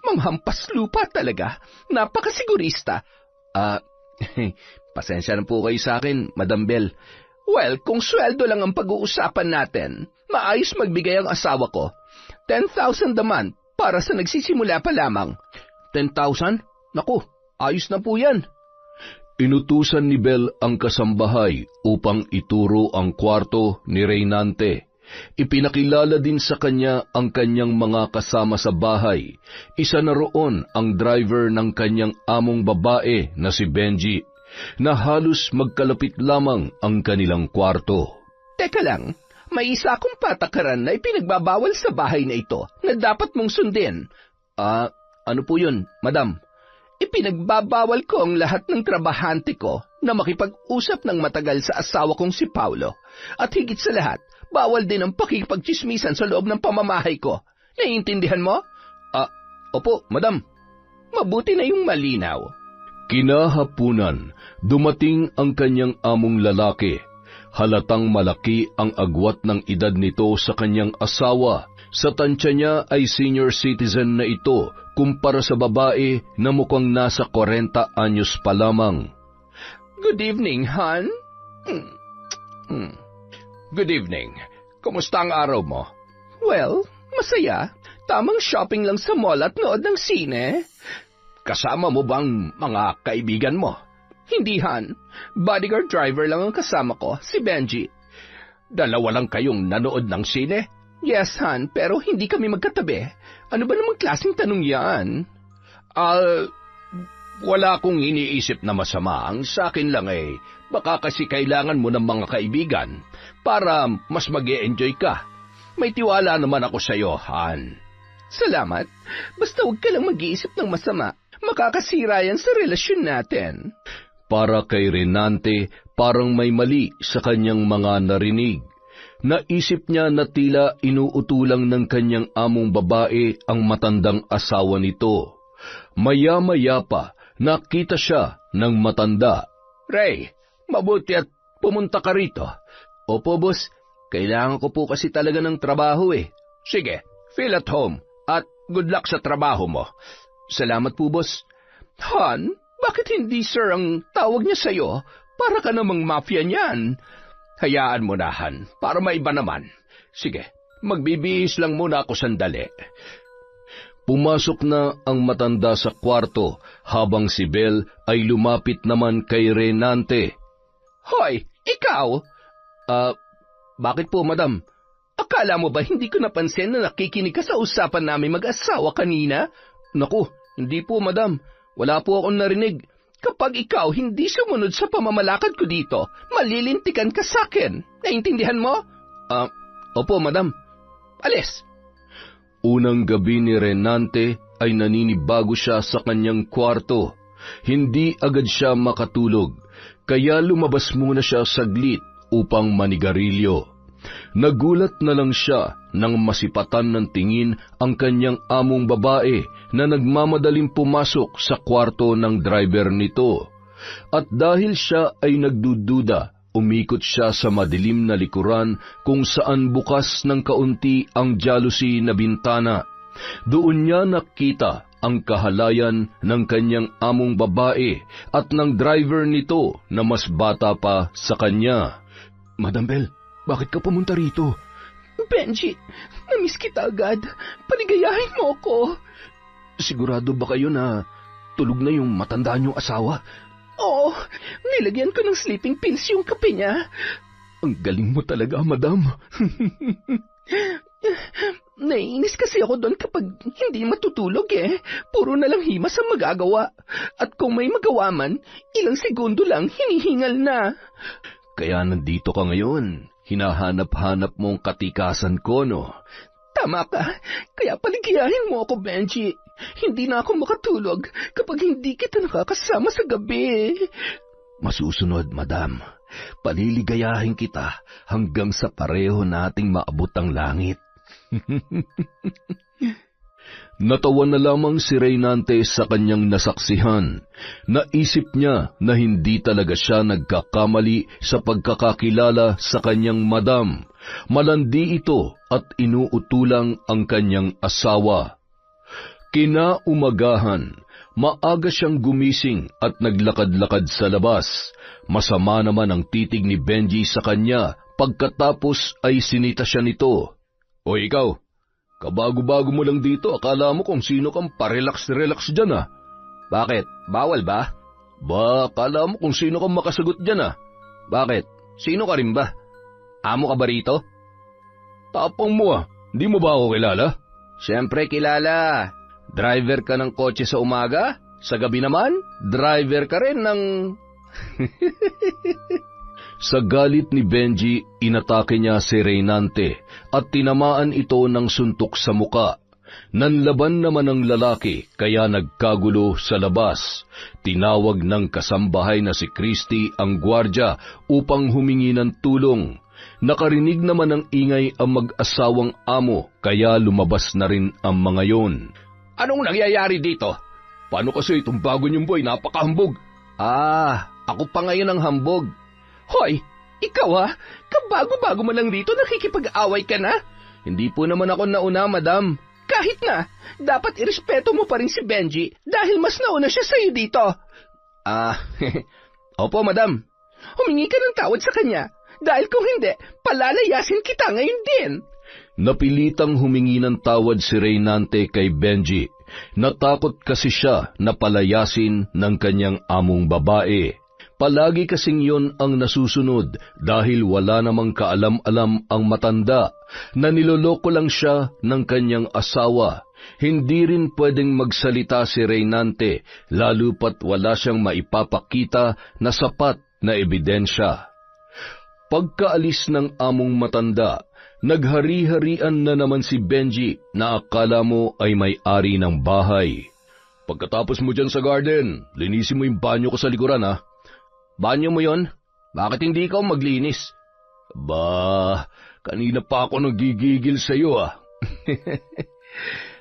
Manghampas lupa talaga. Napakasigurista. Pasensya na po kayo sa akin, Madam Bell. Well, kung sweldo lang ang pag-uusapan natin, maayos magbigay ang asawa ko. 10,000 a month para sa nagsisimula pa lamang. 10,000? Naku, ayos na po yan. Inutusan ni Bell ang kasambahay upang ituro ang kwarto ni Reynante. Ipinakilala din sa kanya ang kanyang mga kasama sa bahay. Isa na roon ang driver ng kanyang among babae na si Benji, na halos magkalapit lamang ang kanilang kwarto. Teka lang, may isa akong patakaran na ipinagbabawal sa bahay na ito na dapat mong sundin. Ano po yun, Madam? Ipinagbabawal ko ang lahat ng trabahante ko na makipag-usap ng matagal sa asawa kong si Paulo. At higit sa lahat, bawal din ang pakikipagchismisan sa loob ng pamamahay ko. Naiintindihan mo? Opo, Madam. Mabuti na yung malinaw. Kinahapunan, dumating ang kanyang among lalaki. Halatang malaki ang agwat ng edad nito sa kanyang asawa. Sa tansya niya ay senior citizen na ito kumpara sa babae na mukhang nasa 40 anyos pa lamang. Good evening, hon. Good evening. Kumusta ang araw mo? Well, masaya. Tamang shopping lang sa mall at nood ng sine. Kasama mo bang mga kaibigan mo? Hindi, Han. Bodyguard driver lang ang kasama ko, si Benji. Dalawa lang kayong nanood ng sine? Yes, Han, pero hindi kami magkatabi. Ano ba namang klaseng tanong yan? Wala akong iniisip na masama. Ang sa akin lang baka kasi kailangan mo ng mga kaibigan para mas mag-e-enjoy ka. May tiwala naman ako sa iyo, Han. Salamat. Basta huwag ka lang mag-iisip ng masama. Makakasira yan sa relasyon natin. Para kay Reynante, parang may mali sa kanyang mga narinig. Naisip niya na tila inuutulang ng kanyang among babae ang matandang asawa nito. Maya-maya pa, nakita siya ng matanda. Ray, mabuti at pumunta ka rito. Opo, boss. Kailangan ko po kasi talaga ng trabaho Sige, feel at home at good luck sa trabaho mo. Salamat po, boss. Han, bakit hindi sir ang tawag niya sa'yo? Para ka namang mafia niyan. Hayaan mo na, Han, para maiba naman. Sige, magbibihis lang muna ako sandali. Pumasok na ang matanda sa kwarto habang si Bell ay lumapit naman kay Reynante. Hoy, ikaw? Bakit po, madam? Akala mo ba hindi ko napansin na nakikinig ka sa usapan namin mag-asawa kanina? Naku, hindi po, madam. Wala po akong narinig. Kapag ikaw hindi sumunod sa pamamalakad ko dito, malilintikan ka sa akin. Naintindihan mo? Opo, madam. Alis! Unang gabi ni Reynante ay naninibago siya sa kanyang kwarto. Hindi agad siya makatulog, kaya lumabas muna siya saglit upang manigarilyo. Nagulat na lang siya nang masipatan ng tingin ang kanyang among babae na nagmamadaling pumasok sa kwarto ng driver nito. At dahil siya ay nagdududa, umikot siya sa madilim na likuran kung saan bukas ng kaunti ang jealousy na bintana. Doon niya nakita ang kahalayan ng kanyang among babae at ng driver nito na mas bata pa sa kanya. Madam Bell, bakit ka pumunta rito? Benji, namiss kita agad. Paligayahin mo ako. Sigurado ba kayo na tulog na yung matanda niyong asawa? Oo, nilagyan ko ng sleeping pills yung kape niya. Ang galing mo talaga, madam. Naiinis kasi ako doon kapag hindi matutulog eh. Puro na lang himas ang magagawa. At kung may magawa man, ilang segundo lang hinihingal na. Kaya nandito ka ngayon. Hinahanap-hanap mong katikasan ko, no? Tama ka. Kaya paligayahin mo ako, Benji. Hindi na ako makatulog kapag hindi kita nakakasama sa gabi. Masusunod, madam. Paliligayahin kita hanggang sa pareho nating maabot ang langit. Natawa na lamang si Reynante sa kanyang nasaksihan. Naisip niya na hindi talaga siya nagkakamali sa pagkakakilala sa kanyang madam. Malandi ito at inuutulang ang kanyang asawa. Kinaumagahan, maaga siyang gumising at naglakad-lakad sa labas. Masama naman ang titig ni Benji sa kanya pagkatapos ay sinita siya nito. O ikaw, kabago-bago mo lang dito, akala mo kung sino kang parelax-relax dyan ah. Bakit? Bawal ba? Ba, akala mo kung sino kang makasagot dyan ah. Bakit? Sino ka rin ba? Amo ka ba rito? Tapang mo ah, hindi mo ba ako kilala? Siyempre kilala. Driver ka ng kotse sa umaga? Sa gabi naman, driver ka rin ng... Sa galit ni Benji, inatake niya si Reynante at tinamaan ito ng suntok sa muka. Nanlaban naman ang lalaki kaya nagkagulo sa labas. Tinawag ng kasambahay na si Christy ang gwardya upang humingi ng tulong. Nakarinig naman ng ingay ang mag-asawang amo kaya lumabas na rin ang mga yon. Anong nangyayari dito? Paano kasi itong bago niyong boy, napakahambog? Ako pa ngayon ang hambog. Hoy, ikaw ha? Kabago-bago mo lang dito, nakikipag-away ka na? Hindi po naman ako nauna, madam. Kahit na, dapat irespeto mo pa rin si Benji dahil mas nauna siya sa'yo dito. Opo, madam. Humingi ka ng tawad sa kanya dahil kung hindi, palalayasin kita ngayon din. Napilitang humingi ng tawad si Reynante kay Benji. Natakot kasi siya na palayasin ng kanyang among babae. Palagi kasing yon ang nasusunod dahil wala namang kaalam-alam ang matanda na niloloko lang siya ng kanyang asawa. Hindi rin pwedeng magsalita si Reynante lalo pat wala siyang maipapakita na sapat na ebidensya. Pagkaalis ng among matanda, naghari-harian na naman si Benji na akala mo ay may-ari ng bahay. Pagkatapos mo dyan sa garden, linisin mo yung banyo ko sa likuran ha. Banyo mo yon? Bakit hindi ikaw maglinis? Ba, kanina pa ako nagigigil sa'yo ah.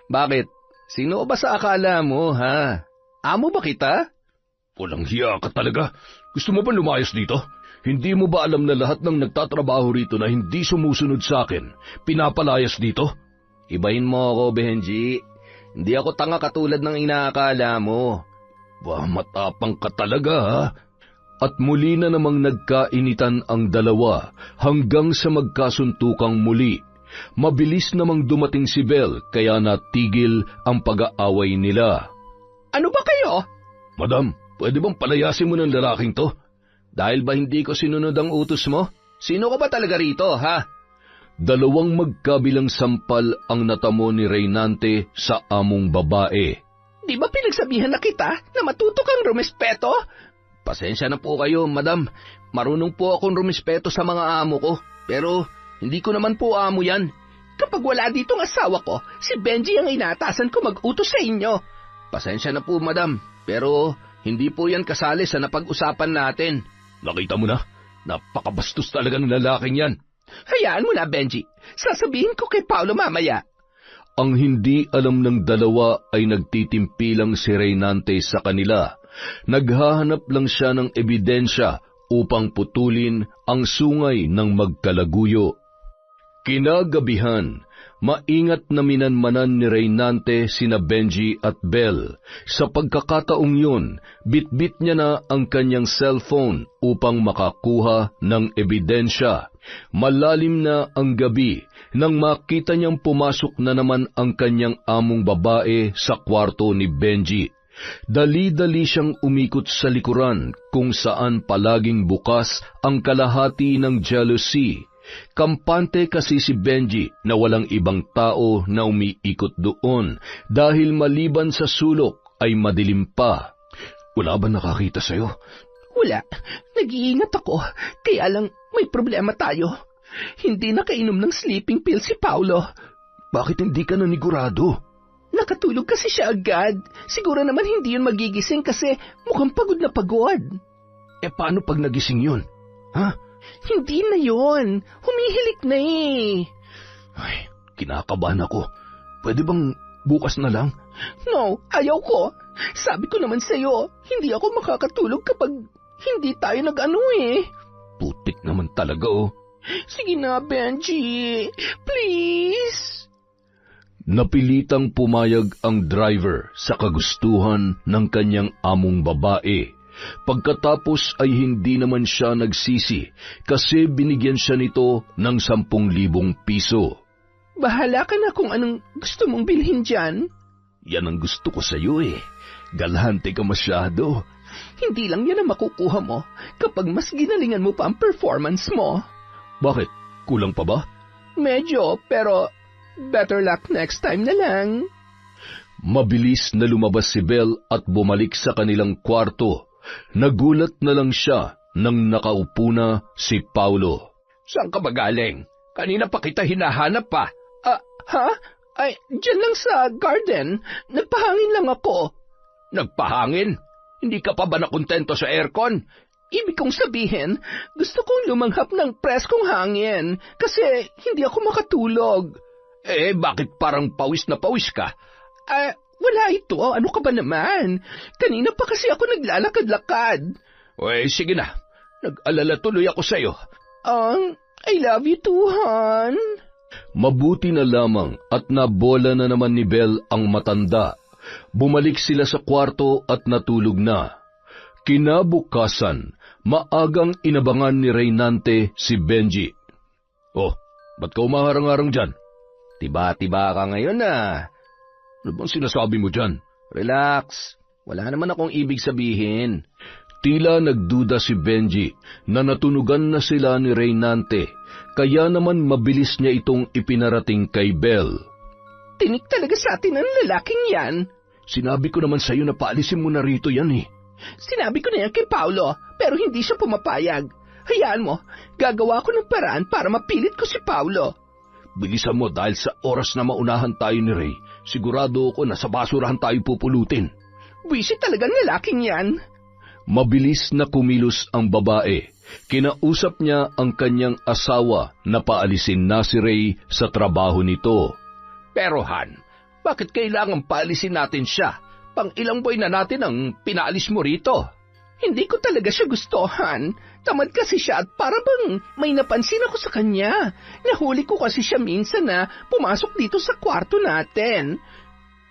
Bakit? Sino ba sa akala mo ha? Amo ba kita? Walang hiya ka talaga. Gusto mo ba lumayas dito? Hindi mo ba alam na lahat ng nagtatrabaho rito na hindi sumusunod sa akin, pinapalayas dito? Ibahin mo ako, Benji. Hindi ako tanga katulad ng inaakala mo. Ba, matapang ka talaga ha? At muli na namang nagkainitan ang dalawa hanggang sa magkasuntukang muli. Mabilis namang dumating si Belle kaya natigil ang pag-aaway nila. Ano ba kayo? Madam, pwede bang palayasin mo ng lalaking to? Dahil ba hindi ko sinunod ang utos mo? Sino ka ba talaga rito, ha? Dalawang magkabilang sampal ang natamo ni Reynante sa among babae. Di ba pinagsabihan na kita na matuto kang rumespeto? Pasensya na po kayo, madam. Marunong po akong rumespeto sa mga amo ko. Pero hindi ko naman po amo yan. Kapag wala ditong asawa ko, si Benji ang inatasan ko mag-utos sa inyo. Pasensya na po, madam. Pero hindi po yan kasali sa napag-usapan natin. Nakita mo na? Napakabastos talaga ng lalaking yan. Hayaan mo na, Benji. Sasabihin ko kay Paolo mamaya. Ang hindi alam ng dalawa ay nagtitimpi lang si Reynante sa kanila Naghahanap lang siya ng ebidensya upang putulin ang sungay ng magkalaguyo. Kinagabihan, maingat na minanmanan ni Reynante sina Benji at Bel. Sa pagkakataong yun, bitbit niya na ang kanyang cellphone upang makakuha ng ebidensya. Malalim na ang gabi nang makita niyang pumasok na naman ang kanyang among babae sa kwarto ni Benji. Dali-dali siyang umikot sa likuran kung saan palaging bukas ang kalahati ng jealousy. Kampante kasi si Benji na walang ibang tao na umiikot doon dahil maliban sa sulok ay madilim pa. Wala ba nakakita sa'yo? Wala. Nag-iingat ako. Kaya lang may problema tayo. Hindi nakainom ng sleeping pill si Paulo. Bakit hindi ka nanigurado? Nakatulog kasi siya agad. Siguro naman hindi yun magigising kasi mukhang pagod na pagod. Paano pag nagising yun? Ha? Hindi na yun. Humihilik na eh. Ay, kinakabahan ako. Pwede bang bukas na lang? No, ayaw ko. Sabi ko naman sa'yo, hindi ako makakatulog kapag hindi tayo nag-ano eh. Putik naman talaga oh. Sige na, Benji. Please. Napilitang pumayag ang driver sa kagustuhan ng kanyang among babae. Pagkatapos ay hindi naman siya nagsisi kasi binigyan siya nito ng 10,000 piso. Bahala ka na kung anong gusto mong bilhin dyan. Yan ang gusto ko sa iyo eh. Galante ka masyado. Hindi lang yan ang makukuha mo kapag mas ginalingan mo pa ang performance mo. Bakit? Kulang pa ba? Medyo, pero better luck next time na lang. Mabilis na lumabas si Bel at bumalik sa kanilang kwarto. Nagulat na lang siya nang nakaupo na si Paulo. Saan ka ba galing? Kanina pa kita hinahanap pa. Ha? Ay, dyan lang sa garden. Nagpahangin lang ako. Nagpahangin? Hindi ka pa ba nakontento sa aircon? Ibig kong sabihin, gusto kong lumanghap ng preskong hangin kasi hindi ako makatulog. Bakit parang pawis na pawis ka? Wala ito. Ano ka ba naman? Kanina pa kasi ako naglalakad-lakad. Sige na. Nag-alala tuloy ako sa'yo. I love you too, hon. Mabuti na lamang at nabola na naman ni Bel ang matanda. Bumalik sila sa kwarto at natulog na. Kinabukasan, maagang inabangan ni Reynante si Benji. Oh, ba't ka umaharang-harang dyan? Tiba-tiba ka ngayon Ano bang sinasabi mo dyan? Relax. Wala naman akong ibig sabihin. Tila nagduda si Benji na natunugan na sila ni Reynante, kaya naman mabilis niya itong ipinarating kay Bel. Tinik talaga sa atin ang lalaking yan. Sinabi ko naman sa'yo na paalisin mo na rito yan eh. Sinabi ko na yan kay Paulo, pero hindi siya pumapayag. Hayaan mo, gagawa ko ng paraan para mapilit ko si Paulo. Bilisan mo dahil sa oras na maunahan tayo ni Ray, sigurado ako na sa basurahan tayo pupulutin. Wisit talagang lalaking yan. Mabilis na kumilos ang babae. Kinausap niya ang kanyang asawa na paalisin na si Ray sa trabaho nito. Pero Han, bakit kailangan paalisin natin siya? Pang ilang buwan na natin ang pinaalis mo rito. Hindi ko talaga siya gusto, Han. Tamad kasi siya at para bang may napansin ako sa kanya. Nahuli ko kasi siya minsan na pumasok dito sa kwarto natin.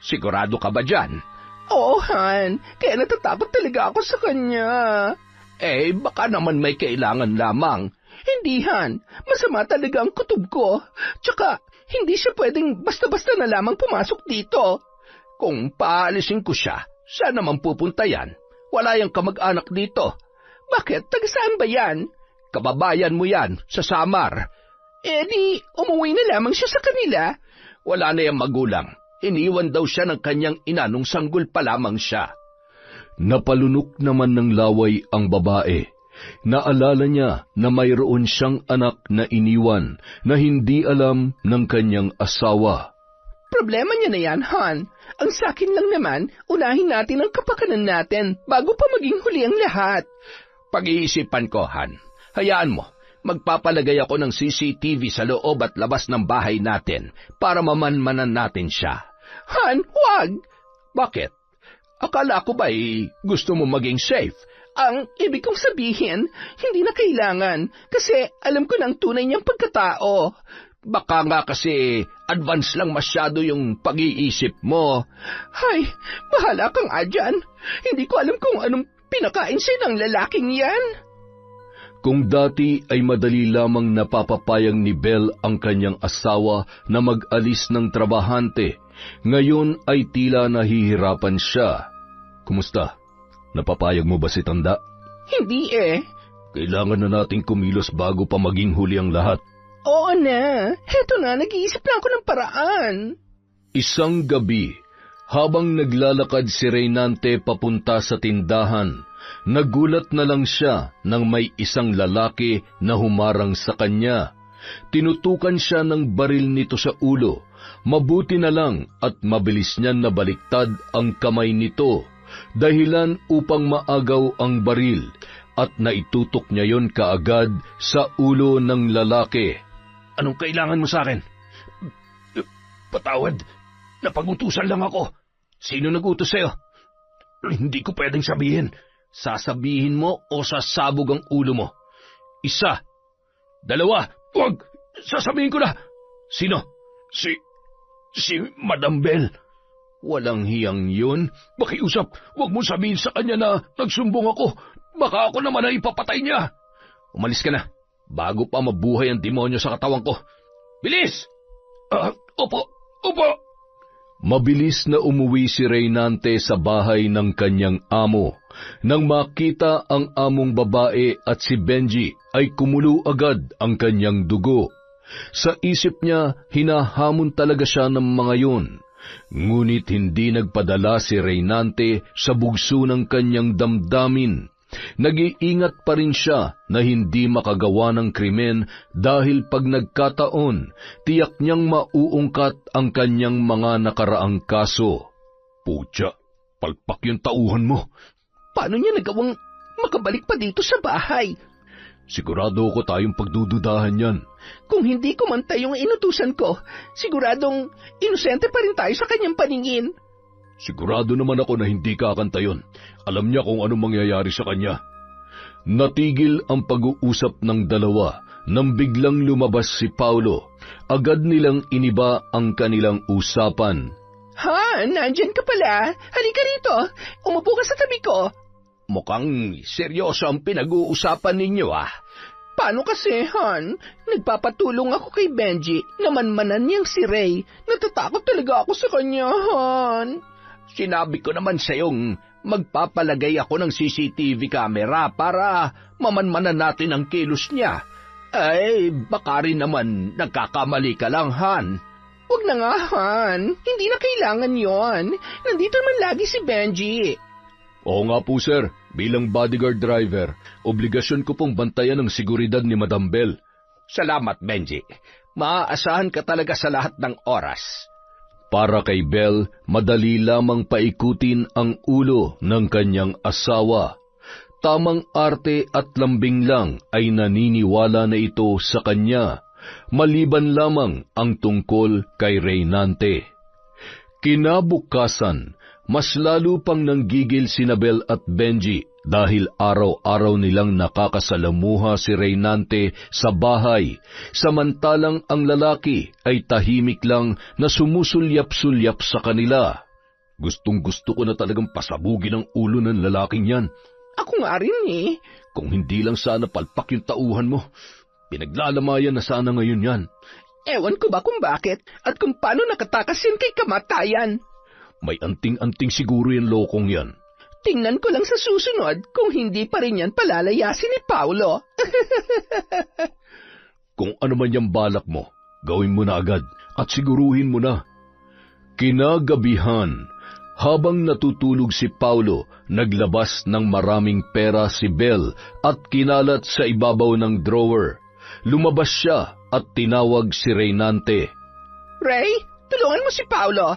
Sigurado ka ba dyan? Oo, Han. Kaya natatakot talaga ako sa kanya. Baka naman may kailangan lamang. Hindi, Han. Masama talaga ang kutob ko. Tsaka, hindi siya pwedeng basta-basta na lamang pumasok dito. Kung paalisin ko siya, saan naman pupunta yan? Wala yang kamag-anak dito. Bakit? Taga-saan ba yan? Kababayan mo yan, sa Samar. Di, umuwi na lamang siya sa kanila. Wala na yung magulang. Iniwan daw siya ng kanyang ina nung sanggol pa lamang siya. Napalunok naman ng laway ang babae. Naalala niya na mayroon siyang anak na iniwan na hindi alam ng kanyang asawa. Problema niya na yan, Han. Ang sakin lang naman, unahin natin ang kapakanan natin bago pa maging huli ang lahat. Pag-iisipan ko, Han. Hayaan mo, magpapalagay ako ng CCTV sa loob at labas ng bahay natin para mamanmanan natin siya. Han, wag! Bakit? Akala ko ba'y gusto mo maging safe? Ang ibig kong sabihin, hindi na kailangan kasi alam ko na ang tunay niyang pagkatao. Baka nga kasi advance lang masyado yung pag-iisip mo. Hay, bahala kang adyan. Hindi ko alam kung anong pinakain siya ng lalaking yan. Kung dati ay madali lamang napapapayang ni Belle ang kanyang asawa na mag-alis ng trabahante, ngayon ay tila nahihirapan siya. Kumusta? Napapayag mo ba si Tanda? Hindi eh. Kailangan na nating kumilos bago pa maging huli ang lahat. Oo na. Heto na, nag-iisip na ako ng paraan. Isang gabi, habang naglalakad si Reynante papunta sa tindahan, nagulat na lang siya nang may isang lalaki na humarang sa kanya. Tinutukan siya ng baril nito sa ulo. Mabuti na lang at mabilis niyan nabaliktad ang kamay nito, dahilan upang maagaw ang baril at naitutok niya yon kaagad sa ulo ng lalaki. Anong kailangan mo sa akin? Patawad, napagutusan lang ako. Sino nagutos sa'yo? Hindi ko pwedeng sabihin. Sasabihin mo o sasabog ang ulo mo? Isa, dalawa, wag! Sasabihin ko na! Sino? Si Madam Belle. Walang hiyang yun. Pakiusap, huwag mo sabihin sa kanya na nagsumbong ako. Baka ako naman ay ipapatay niya. Umalis ka na, bago pa mabuhay ang demonyo sa katawan ko. Bilis! Opo. Mabilis na umuwi si Reynante sa bahay ng kanyang amo. Nang makita ang among babae at si Benji, ay kumulo agad ang kanyang dugo. Sa isip niya, hinahamon talaga siya ng mga yun. Ngunit hindi nagpadala si Reynante sa bugso ng kanyang damdamin. Nag-iingat pa rin siya na hindi makagawa ng krimen dahil pag nagkataon, tiyak niyang mauungkat ang kanyang mga nakaraang kaso. Putya, palpak yung tauhan mo. Paano niya nagawang makabalik pa dito sa bahay? Sigurado ko tayong pagdududahan yan. Kung hindi kumantay yung inutusan ko, siguradong inosente pa rin tayo sa kanyang paningin. Sigurado naman ako na hindi kakanta yun. Alam niya kung anong mangyayari sa kanya. Natigil ang pag-uusap ng dalawa nang biglang lumabas si Paulo. Agad nilang iniba ang kanilang usapan. Ha, nandyan ka pala. Halika rito. Umupo ka sa tabi ko. Mukhang seryoso ang pinag-uusapan ninyo Paano kasi, Han? Nagpapatulong ako kay Benji. Namanmanan niyang si Ray. Natatakot talaga ako sa kanya, Han. Sinabi ko naman sa'yong magpapalagay ako ng CCTV camera para mamanmanan natin ang kilos niya. Ay, baka rin naman nagkakamali ka lang, Han. Huwag na nga, Han. Hindi na kailangan yon. Nandito naman lagi si Benji. Oo nga po, sir. Bilang bodyguard driver, obligasyon ko pong bantayan ang seguridad ni Madam Belle. Salamat, Benji. Maaasahan ka talaga sa lahat ng oras. Para kay Belle, madali lamang paikutin ang ulo ng kanyang asawa. Tamang arte at lambing lang ay naniniwala na ito sa kanya, maliban lamang ang tungkol kay Reynante. Kinabukasan, mas lalo pang nanggigil sina Belle at Benji dahil araw-araw nilang nakakasalamuha si Reynante sa bahay, samantalang ang lalaki ay tahimik lang na sumusulyap-sulyap sa kanila. Gustong-gusto ko na talagang pasabugin ang ulo ng lalaking yan. Ako nga rin eh. Kung hindi lang sana palpak yung tauhan mo, pinaglalamayan na sana ngayon yan. Ewan ko ba kung bakit at kung paano nakatakas yan kay kamatayan. May anting-anting siguro yung lokong yan. Tingnan ko lang sa susunod kung hindi pa rin yan palalayasin ni Paulo. Kung ano man yung balak mo, gawin mo na agad at siguruhin mo na. Kinagabihan, habang natutulog si Paulo, naglabas ng maraming pera si Belle at kinalat sa ibabaw ng drawer. Lumabas siya at tinawag si Reynante. Ray, tulungan mo si Paulo.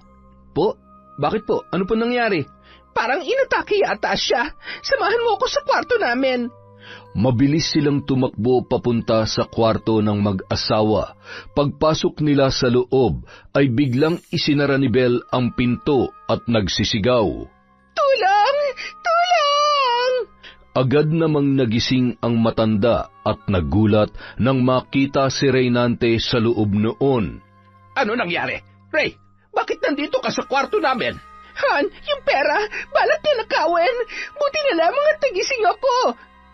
Po? Bakit po? Ano po nangyari? Parang inatake yata siya. Samahan mo ako sa kwarto namin. Mabilis silang tumakbo papunta sa kwarto ng mag-asawa. Pagpasok nila sa loob, ay biglang isinara ni Belle ang pinto at nagsisigaw. Tulong! Agad namang nagising ang matanda at nagulat nang makita si Reynante sa loob noon. Ano nangyari? Ray, bakit nandito ka sa kwarto namin? Han, yung pera, balak niya nakawin. Buti na lamang at nagising ako.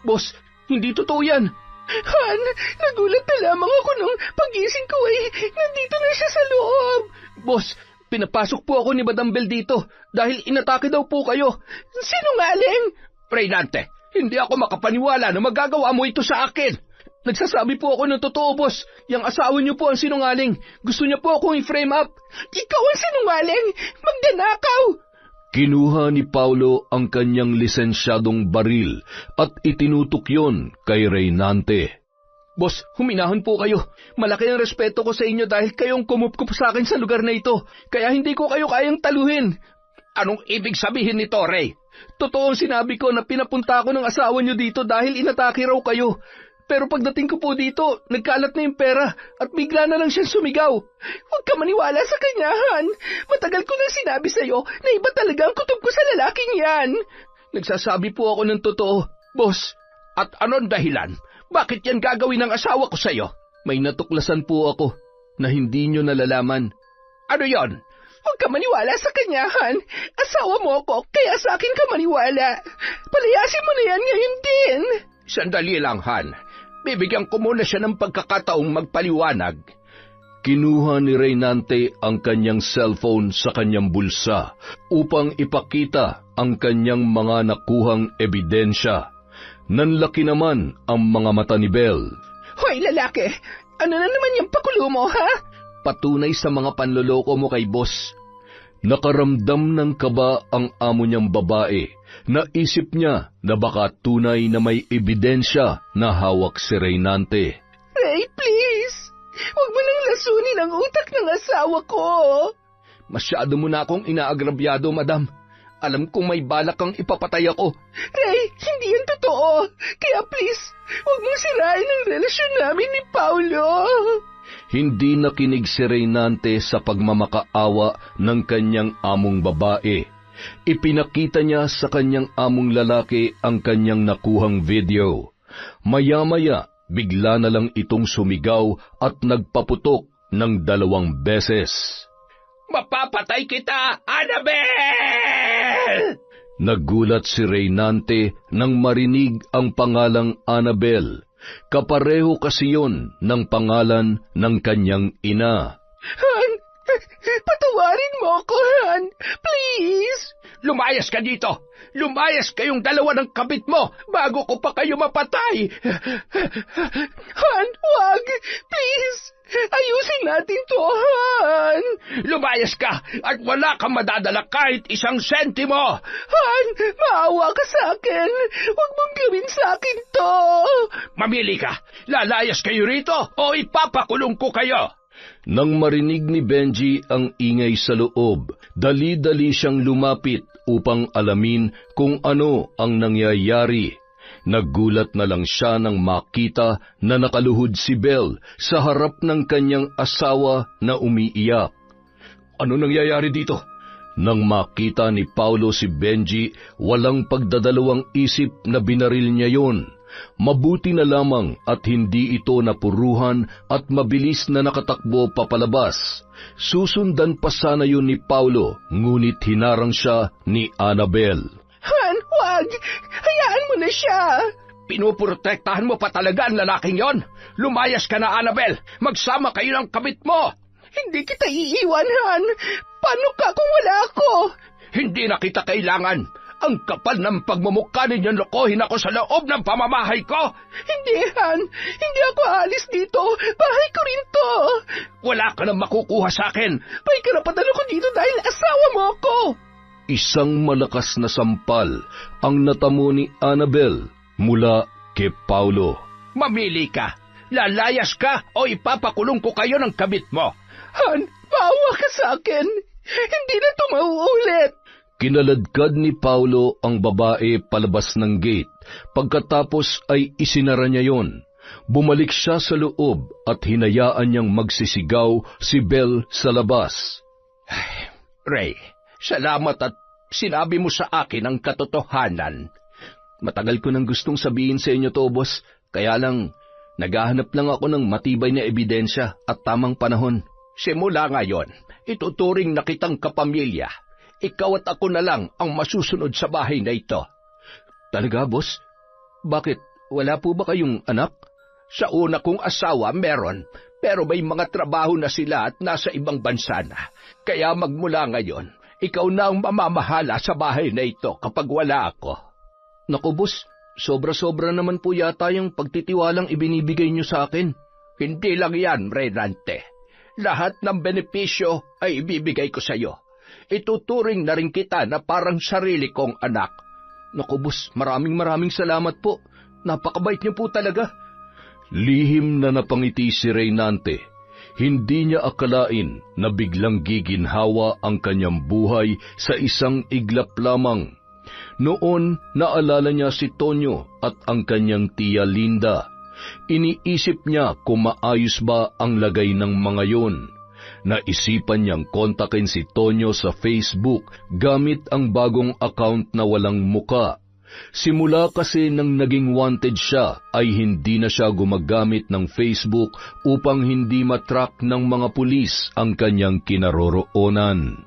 Boss, hindi totoo yan. Han, nagulat na lamang ako nung pagising ko nandito na siya sa loob. Boss, pinapasok po ako ni Madam Bell dito dahil inatake daw po kayo. Sinungaling! Reynante, hindi ako makapaniwala na magagawa mo ito sa akin. Nagsasabi po ako ng totoo, boss. Yang asawa niyo po ang sinungaling. Gusto niya po akong i-frame up. Ikaw ang sinungaling! Magdanakaw! Kinuha ni Paulo ang kanyang lisensyadong baril at itinutok yon kay Reynante. Boss, huminahan po kayo. Malaki ang respeto ko sa inyo dahil kayong kumupkup sa akin sa lugar na ito. Kaya hindi ko kayo kayang taluhin. Anong ibig sabihin nito, Ray? Totoo ang sinabi ko na pinapunta ako ng asawa niyo dito dahil inatake raw kayo. Pero pagdating ko po dito, nagkalat na yung pera at bigla na lang siyang sumigaw. Huwag ka maniwala sa kanya, Han. Matagal ko nang sinabi sa'yo na iba talaga ang kutob ko sa lalaking yan. Nagsasabi po ako ng totoo, boss. At anong dahilan? Bakit yan gagawin ng asawa ko sa'yo? May natuklasan po ako na hindi nyo nalalaman. Ano yon? Huwag ka maniwala sa kanya, Han. Asawa mo ako, kaya sa akin ka maniwala. Palayasin mo na yan ngayon din. Sandali lang, Han. Bibigyan ko muna siya ng pagkakataong magpaliwanag. Kinuha ni Reynante ang kanyang cellphone sa kanyang bulsa upang ipakita ang kanyang mga nakuhang ebidensya. Nanlaki naman ang mga mata ni Bell. Hoy, lalaki! Ano na naman yung pakulo mo, ha? Patunay sa mga panloloko mo kay boss. Nakaramdam ng kaba ang amo niyang babae. Naisip niya na baka tunay na may ebidensya na hawak si Reynante. Ray, please! Huwag mo nang lasunin ang utak ng asawa ko. Masyado mo na akong inaagrabyado, madam. Alam kong may balak kang ipapatay ako. Ray, hindi yan totoo. Kaya please, huwag mong sirain ang relasyon namin ni Paulo. Hindi nakinig si Reynante sa pagmamakaawa ng kanyang among babae. Ipinakita niya sa kanyang among lalaki ang kanyang nakuhang video. Maya-maya, bigla na lang itong sumigaw at nagpaputok ng 2 beses. Mapapatay kita, Annabel! Nagulat si Reynante nang marinig ang pangalang Annabel. Kapareho kasi yon ng pangalan ng kanyang ina. Han, patawarin mo ako, Han. Please. Lumayas ka dito. Lumayas kayong dalawa ng kabit mo bago ko pa kayo mapatay. Han, wag. Please. Ayusin natin to, Han. Lumayas ka at wala kang madadala kahit 1 sentimo. Han, maawa ka sa akin. Huwag mong gawin sa akin to. Mamili ka. Lalayas kayo rito o ipapakulong ko kayo. Nang marinig ni Benji ang ingay sa loob, dali-dali siyang lumapit upang alamin kung ano ang nangyayari. Nagulat na lang siya nang makita na nakaluhod si Bell sa harap ng kanyang asawa na umiiyak. Ano nangyayari dito? Nang makita ni Paulo si Benji, walang pagdadalawang isip na binaril niya yon. Mabuti na lamang at hindi ito napuruhan at mabilis na nakatakbo papalabas. Susundan pa sana yun ni Paulo, ngunit hinarang siya ni Annabel. Han, wag! Hayaan mo na siya! Pinuprotektahan mo pa talaga ang lalaking yon? Lumayas ka na, Annabel! Magsama kayo ng kabit mo! Hindi kita iiwan, Han! Paano ka kung wala ako? Hindi na kita kailangan! Ang kapal ng pagmumukha ninyong lokohin ako sa loob ng pamamahay ko! Hindi, Han! Hindi ako aalis dito! Bahay ko rin to! Wala ka nang makukuha sa akin! May karapatan ako dito dahil asawa mo ako! Isang malakas na sampal ang natamo ni Annabel mula kay Paulo. Mamili ka! Lalayas ka o ipapakulong ko kayo ng kabit mo! Han, maawa ka sa akin! Hindi na ito mauulit! Kinaladkad ni Paulo ang babae palabas ng gate. Pagkatapos ay isinara niya yon. Bumalik siya sa loob at hinayaan niyang magsisigaw si Bell sa labas. Ray, salamat at sinabi mo sa akin ang katotohanan. Matagal ko nang gustong sabihin sa inyo to, boss. Kaya lang, naghahanap lang ako ng matibay na ebidensya at tamang panahon. Simula ngayon, ituturing na kitang kapamilya. Ikaw at ako na lang ang masusunod sa bahay na ito. Talaga, boss? Bakit? Wala po ba kayong anak? Sa una kong asawa, meron. Pero may mga trabaho na sila at nasa ibang bansa na. Kaya magmula ngayon, ikaw na ang mamamahala sa bahay na ito kapag wala ako. Naku, boss, sobra-sobra naman po yata yung pagtitiwalang ibinibigay niyo sa akin. Hindi lang yan, Renante. Lahat ng benepisyo ay ibibigay ko sa iyo. Ituturing na rin kita na parang sarili kong anak. Naku, boss, maraming salamat po. Napakabait niyo po talaga. Lihim na napangiti si Reynante. Hindi niya akalain na biglang giginhawa ang kanyang buhay sa isang iglap lamang. Noon, naalala niya si Tonyo at ang kanyang tiya Linda. Iniisip niya kung maayos ba ang lagay ng mga yon. Naisipan niyang kontakin si Tonyo sa Facebook gamit ang bagong account na walang muka. Simula kasi nang naging wanted siya ay hindi na siya gumagamit ng Facebook upang hindi matrack ng mga pulis ang kanyang kinaroroonan.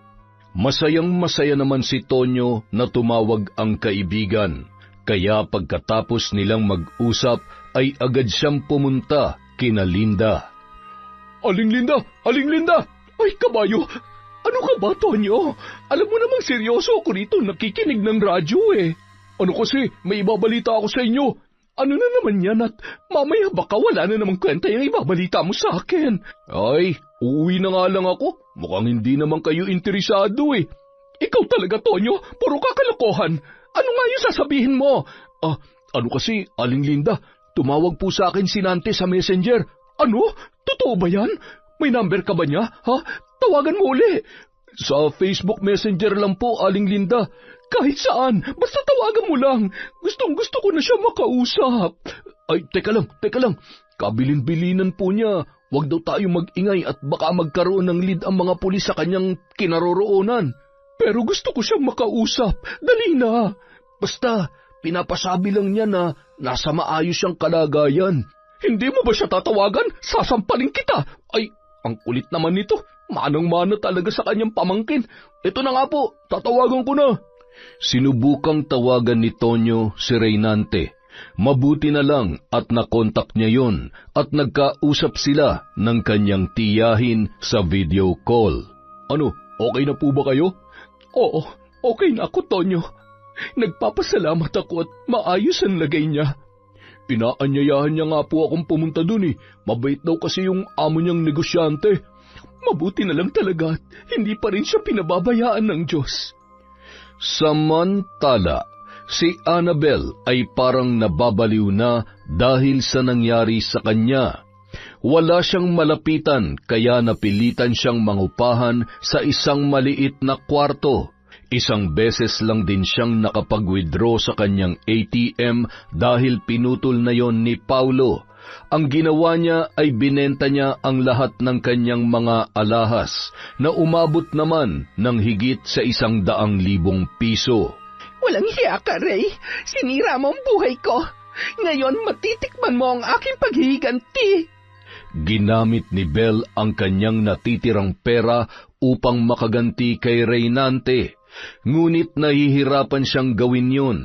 Masayang-masaya naman si Tonyo na tumawag ang kaibigan, kaya pagkatapos nilang mag-usap ay agad siyang pumunta kina Linda. Aling Linda! Aling Linda! Ay, kabayo! Ano ka ba, Tonyo? Alam mo namang seryoso ako rito nakikinig ng radyo eh. Ano kasi, may ibabalita ako sa inyo. Ano na naman yan at mamaya baka wala na namang kwenta yung ibabalita mo sa akin. Ay, uuwi na nga lang ako. Mukhang hindi naman kayo interesado eh. Ikaw talaga, Tonyo, puro kakalokohan. Ano nga yung sasabihin mo? Ano kasi, Aling Linda, tumawag po sa akin si Nante sa Messenger. Ano? Totoo ba yan? May number ka ba niya? Ha? Tawagan mo uli. Sa Facebook Messenger lang po, Aling Linda. Kahit saan, basta tawagan mo lang. Gustong-gusto ko na siya makausap. Ay, teka lang. Kabilin-bilinan po niya. Huwag daw tayo mag-ingay at baka magkaroon ng lead ang mga pulis sa kanyang kinaroroonan. Pero gusto ko siyang makausap. Dali na. Basta, pinapasabi lang niya na nasa maayos siyang kalagayan. Hindi mo ba siya tatawagan? Sasampalin kita. Ay, ang kulit naman nito. Manang-mana talaga sa kanyang pamangkin. Ito na nga po, tatawagan ko na. Sinubukang tawagan ni Tonyo si Reynante. Mabuti na lang at nakontak niya yon at nagkausap sila ng kanyang tiyahin sa video call. Ano, okay na po ba kayo? Oo, okay na ako, Tonyo. Nagpapasalamat ako at maayos ang lagay niya. Inaanyayahan niya nga po akong pumunta dun eh. Mabait daw kasi yung amo niyang negosyante. Mabuti na lang talaga at hindi pa rin siya pinababayaan ng Diyos. Samantala, si Annabel ay parang nababaliw na dahil sa nangyari sa kanya. Wala siyang malapitan kaya napilitan siyang mangupahan sa isang maliit na kwarto. Isang beses lang din siyang nakapag-withdraw sa kanyang ATM dahil pinutol na yon ni Paulo. Ang ginawa niya ay binenta niya ang lahat ng kanyang mga alahas na umabot naman ng higit sa 100,000 piso. Walang hiya ka, Ray. Sinira mo ang buhay ko. Ngayon matitikman mo ang aking paghihiganti. Ginamit ni Bel ang kanyang natitirang pera upang makaganti kay Reynante. Ngunit nahihirapan siyang gawin yun.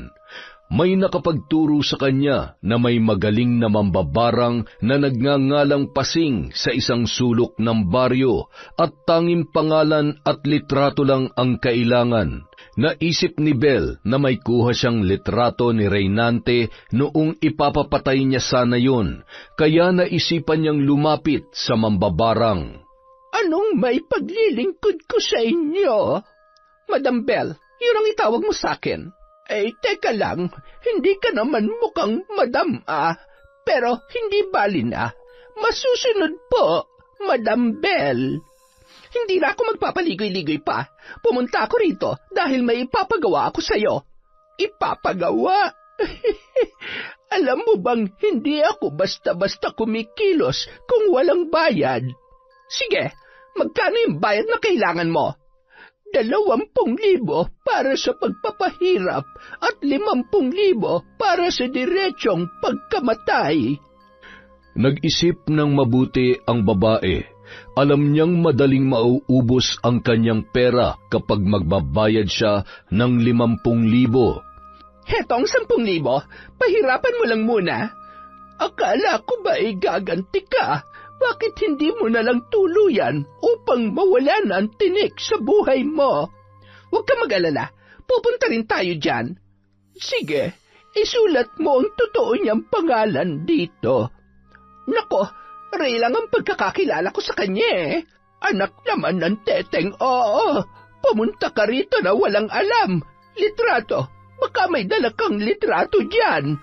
May nakapagturo sa kanya na may magaling na mambabarang na nagngangalang Pasing sa isang sulok ng baryo at tanging pangalan at litrato lang ang kailangan. Naisip ni Bel na may kuha siyang litrato ni Reynante noong ipapapatay niya sana yun, kaya naisipan niyang lumapit sa mambabarang. Anong may paglilingkod ko sa inyo? Madam Bel, yun ang itawag mo sa akin. Teka lang, hindi ka naman mukhang madam pero hindi bali na. Masusunod po, Madam Bel. Hindi na ako magpapaligoy-ligoy pa. Pumunta ako rito dahil may ipapagawa ako sa'yo. Ipapagawa? Alam mo bang hindi ako basta-basta kumikilos kung walang bayad? Sige, magkano yung bayad na kailangan mo? 20,000 para sa pagpapahirap at 50,000 para sa diretsong pagkamatay. Nag-isip ng mabuti ang babae. Alam niyang madaling mauubos ang kanyang pera kapag magbabayad siya ng 50,000. Hetong 10,000, pahirapan mo lang muna. Akala ko ba gaganti ka? Bakit hindi mo na lang tuluyan upang mawalan ang tinik sa buhay mo? Huwag ka mag-alala, pupunta rin tayo dyan. Sige, isulat mo ang totoo niyang pangalan dito. Nako, Ray lang ang pagkakakilala ko sa kanya eh. Anak naman ng teteng, oo. Pumunta ka rito na walang alam. Litrato, baka may dala kang litrato dyan.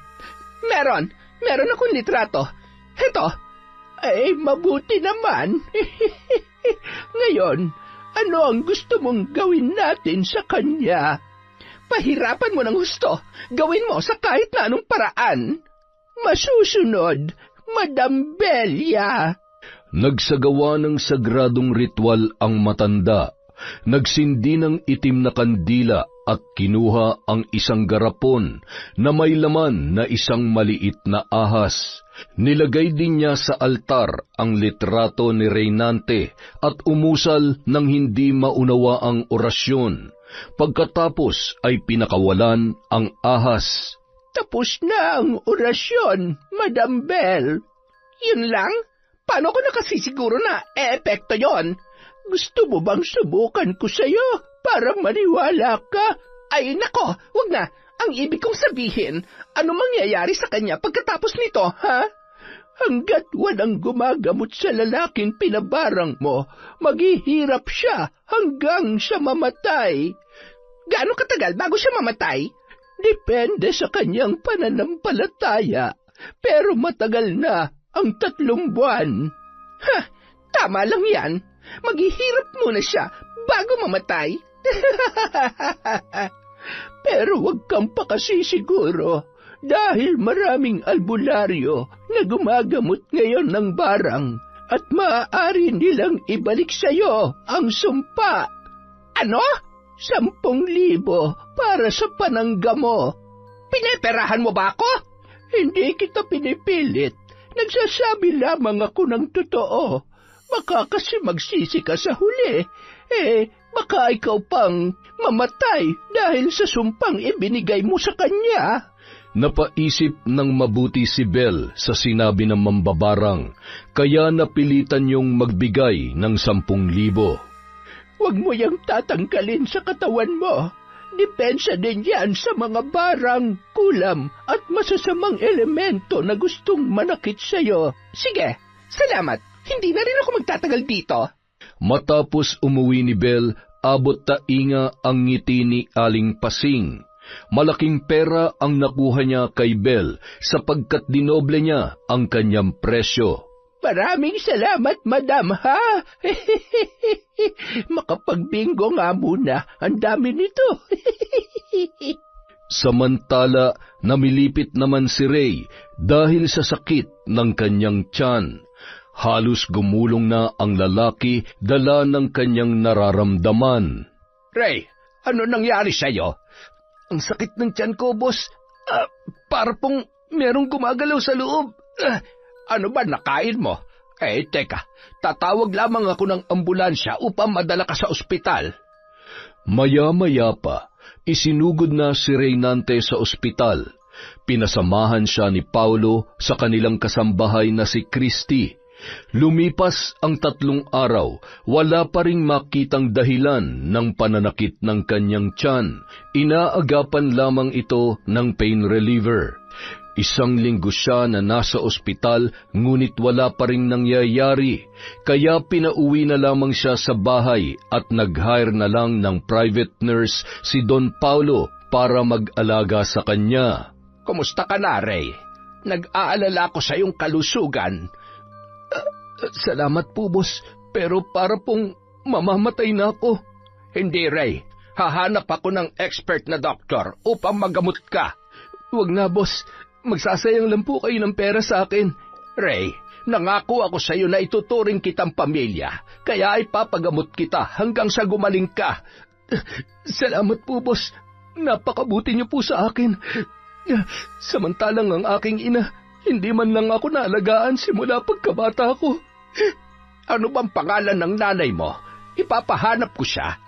Meron akong litrato. Heto, mabuti naman. Ngayon, ano ang gusto mong gawin natin sa kanya? Pahirapan mo ng husto. Gawin mo sa kahit na anong paraan. Masusunod, Madam Belia. Nagsagawa ng sagradong ritual ang matanda. Nagsindi ng itim na kandila at kinuha ang isang garapon na may laman na isang maliit na ahas. Nilagay din niya sa altar ang litrato ni Reynante at umusal ng hindi maunawaang orasyon. Pagkatapos ay pinakawalan ang ahas. Tapos na ang orasyon, Madam Bell. Yun lang? Paano ko nakasisiguro na epekto yon? Gusto mo bang subukan ko sa'yo para maniwala ka? Ay nako, wag na. Ang ibig kong sabihin, ano mangyayari sa kanya pagkatapos nito, ha? Hanggat walang gumagamot sa lalaking pinabarang mo, maghihirap siya hanggang siya mamatay. Gaano katagal bago siya mamatay? Depende sa kanyang pananampalataya, pero matagal na ang 3 buwan. Ha, tama lang yan. Maghihirap muna siya bago mamatay. Pero wag kang pakasisiguro dahil maraming albularyo na gumagamot ngayon ng barang at maaari nilang ibalik sa'yo ang sumpa. Ano? 10,000 para sa panangga mo. Pineperahan mo ba ako? Hindi kita pinipilit. Nagsasabi lamang ako ng totoo. Baka kasi magsisi ka sa huli. Baka ikaw pang mamatay dahil sa sumpang ibinigay mo sa kanya. Napaisip ng mabuti si Bell sa sinabi ng mambabarang, kaya napilitan niyong magbigay ng 10,000. Huwag mo yang tatanggalin sa katawan mo. Depensa din yan sa mga barang, kulam at masasamang elemento na gustong manakit sa'yo. Sige, salamat. Hindi na rin ako magtatagal dito. Matapos umuwi ni Bell, abot tainga ang ngiti ni Aling Pasing. Malaking pera ang nakuha niya kay Bell sapagkat dinoble niya ang kanyang presyo. Maraming salamat, madam, ha? Makapagbingo nga muna. Ang dami nito. Samantala, namilipit naman si Ray dahil sa sakit ng kanyang tiyan. Halos gumulong na ang lalaki dala ng kanyang nararamdaman. Ray, ano nangyari sa'yo? Ang sakit ng tiyan ko, boss. Para pong merong gumagalaw sa loob. Ano ba nakain mo? Teka, tatawag lamang ako ng ambulansya upang madala ka sa ospital. Maya-maya pa, isinugod na si Reynante sa ospital. Pinasamahan siya ni Paulo sa kanilang kasambahay na si Christy. Lumipas ang 3 araw, wala pa ring makitang dahilan ng pananakit ng kanyang tiyan. Inaagapan lamang ito ng pain reliever. 1 linggo siya na nasa ospital, ngunit wala pa ring nangyayari. Kaya pinauwi na lamang siya sa bahay at nag-hire na lang ng private nurse si Don Paulo para mag-alaga sa kanya. Kumusta ka na, Ray? Nag-aalala ko sa iyong kalusugan. Salamat po, boss. Pero para pong mamamatay na ako. Hindi, Ray. Hahanap ako ng expert na doktor upang magamot ka. Huwag na, boss. Magsasayang lang po kayo ng pera sa akin. Ray, nangako ako sa iyo na ituturing kitang pamilya, kaya ipapagamot kita hanggang sa gumaling ka. Salamat po, boss. Napakabuti niyo po sa akin. Samantalang ang aking ina, hindi man lang ako naalagaan simula pagkabata ko. Ano bang pangalan ng nanay mo? Ipapahanap ko siya.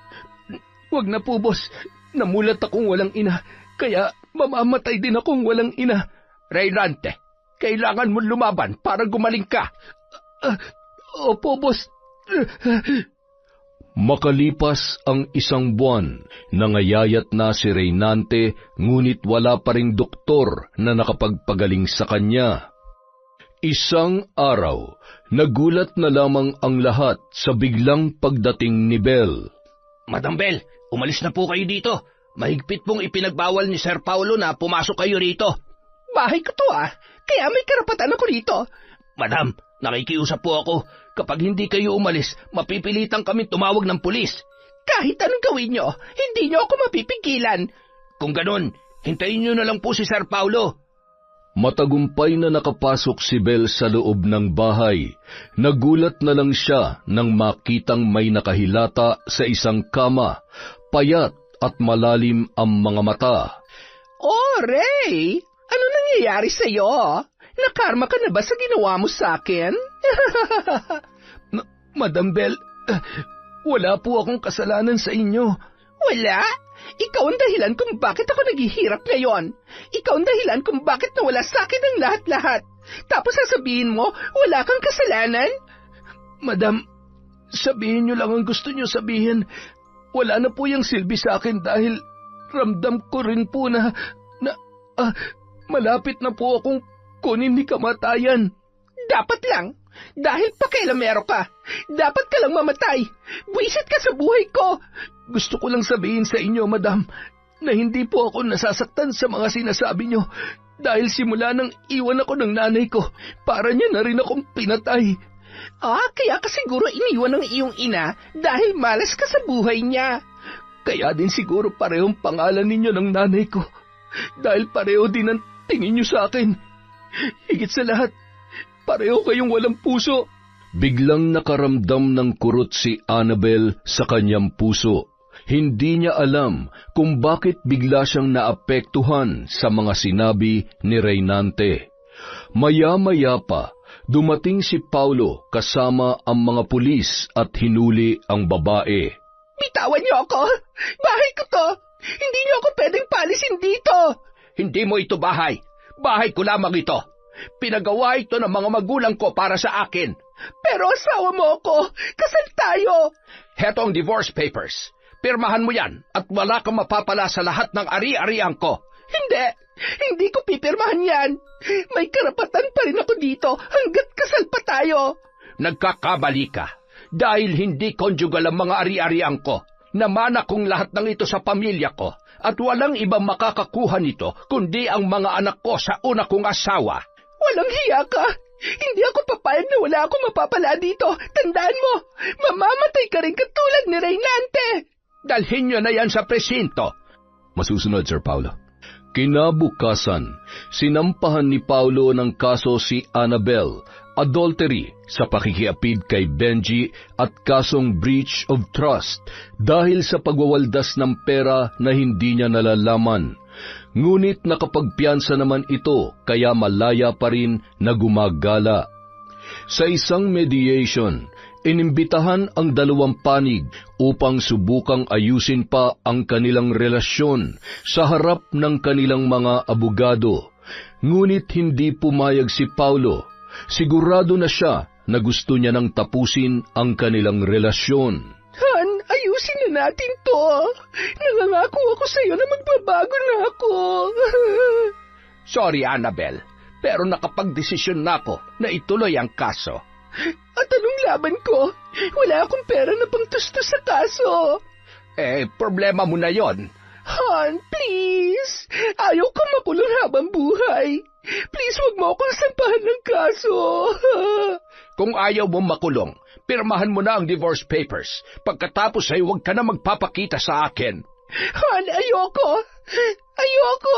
Wag na po, boss. Namulat akong walang ina, kaya mamamatay din akong walang ina. Reynante, kailangan mo lumaban para gumaling ka. Opo, boss. Makalipas ang 1 buwan, nangayayat na si Reynante, ngunit wala pa ring doktor na nakapagpagaling sa kanya. Isang araw, nagulat na lamang ang lahat sa biglang pagdating ni Belle. Madam Belle, umalis na po kayo dito. Mahigpit pong ipinagbawal ni Sir Paulo na pumasok kayo rito. Bahay ko to kaya may karapatan ako rito. Madam, nakikiusap po ako. Kapag hindi kayo umalis, mapipilitan kami tumawag ng pulis. Kahit anong gawin nyo, hindi nyo ako mapipigilan. Kung ganun, hintayin nyo na lang po si Sir Paulo. Matagumpay na nakapasok si Belle sa loob ng bahay. Nagulat na lang siya nang makitang may nakahilata sa isang kama, payat at malalim ang mga mata. Oh, Ray! Ano nangyayari sa'yo? Nakarma ka na ba sa ginawa mo sa akin? Madam Belle, wala po akong kasalanan sa inyo. Wala? Ikaw ang dahilan kung bakit ako naghihirap ngayon. Ikaw ang dahilan kung bakit nawala sa akin ang lahat-lahat. Tapos sasabihin mo, wala kang kasalanan? Madam, sabihin niyo lang ang gusto niyo sabihin. Wala na po yung silbi sa akin dahil ramdam ko rin po na malapit na po akong kunin ni kamatayan. Dapat lang. Dahil pakailamero ka. Dapat ka lang mamatay. Buwisit ka sa buhay ko. Gusto ko lang sabihin sa inyo, madam, na hindi po ako nasasaktan sa mga sinasabi niyo. Dahil simula nang iwan ako ng nanay ko, para niya na rin akong pinatay. Kaya ka siguro iniwan ng iyong ina dahil malas ka sa buhay niya. Kaya din siguro parehong pangalan ninyo ng nanay ko. Dahil pareho din ang tingin niyo sa akin. Higit sa lahat, pareho kayong walang puso. Biglang nakaramdam ng kurot si Annabel sa kanyang puso. Hindi niya alam kung bakit bigla siyang naapektuhan sa mga sinabi ni Reynante. Maya-maya pa, dumating si Paulo kasama ang mga pulis at hinuli ang babae. Bitawan niyo ako! Bahay ko to! Hindi niyo ako pwedeng palisin dito! Hindi mo ito bahay. Bahay ko lamang ito. Pinagawa ito ng mga magulang ko para sa akin. Pero asawa mo ako! Kasal tayo! Heto ang divorce papers. Pirmahan mo yan at wala kang mapapala sa lahat ng ari-arian ko. Hindi! Hindi ko pipirmahan yan! May karapatan pa rin ako dito hanggat kasal pa tayo! Nagkakamali ka. Dahil hindi conjugal ang mga ari-arian ko. Namana kong lahat ng ito sa pamilya ko at walang ibang makakakuha nito kundi ang mga anak ko sa una kong asawa. Walang hiya ka! Hindi ako papayag na wala akong mapapala dito. Tandaan mo, mamamatay ka rin katulad ni Reynante. Dalhin nyo na yan sa presinto. Masusunod, Sir Paulo. Kinabukasan, sinampahan ni Paulo ng kaso si Annabel, adultery sa pakikiapid kay Benji at kasong breach of trust dahil sa pagwawaldas ng pera na hindi niya nalalaman. Ngunit nakapagpiyansa naman ito kaya malaya pa rin na gumagala. Sa isang mediation, inimbitahan ang dalawang panig upang subukang ayusin pa ang kanilang relasyon sa harap ng kanilang mga abogado. Ngunit hindi pumayag si Paulo. Sigurado na siya na gusto niya nang tapusin ang kanilang relasyon. Han, ayusin na natin to. Nangangako ako sa iyo na magbabago na ako. Sorry, Annabel, pero nakapagdesisyon na ako na ituloy ang kaso. At anong laban ko? Wala akong pera na pangtustos sa kaso. Problema mo na yon. Han, please. Ayaw ko makulong habang buhay. Please, wag mo akong sampahan ng kaso. Kung ayaw mo makulong, pirmahan mo na ang divorce papers. Pagkatapos ay huwag ka na magpapakita sa akin. Han, ayoko. Ayoko.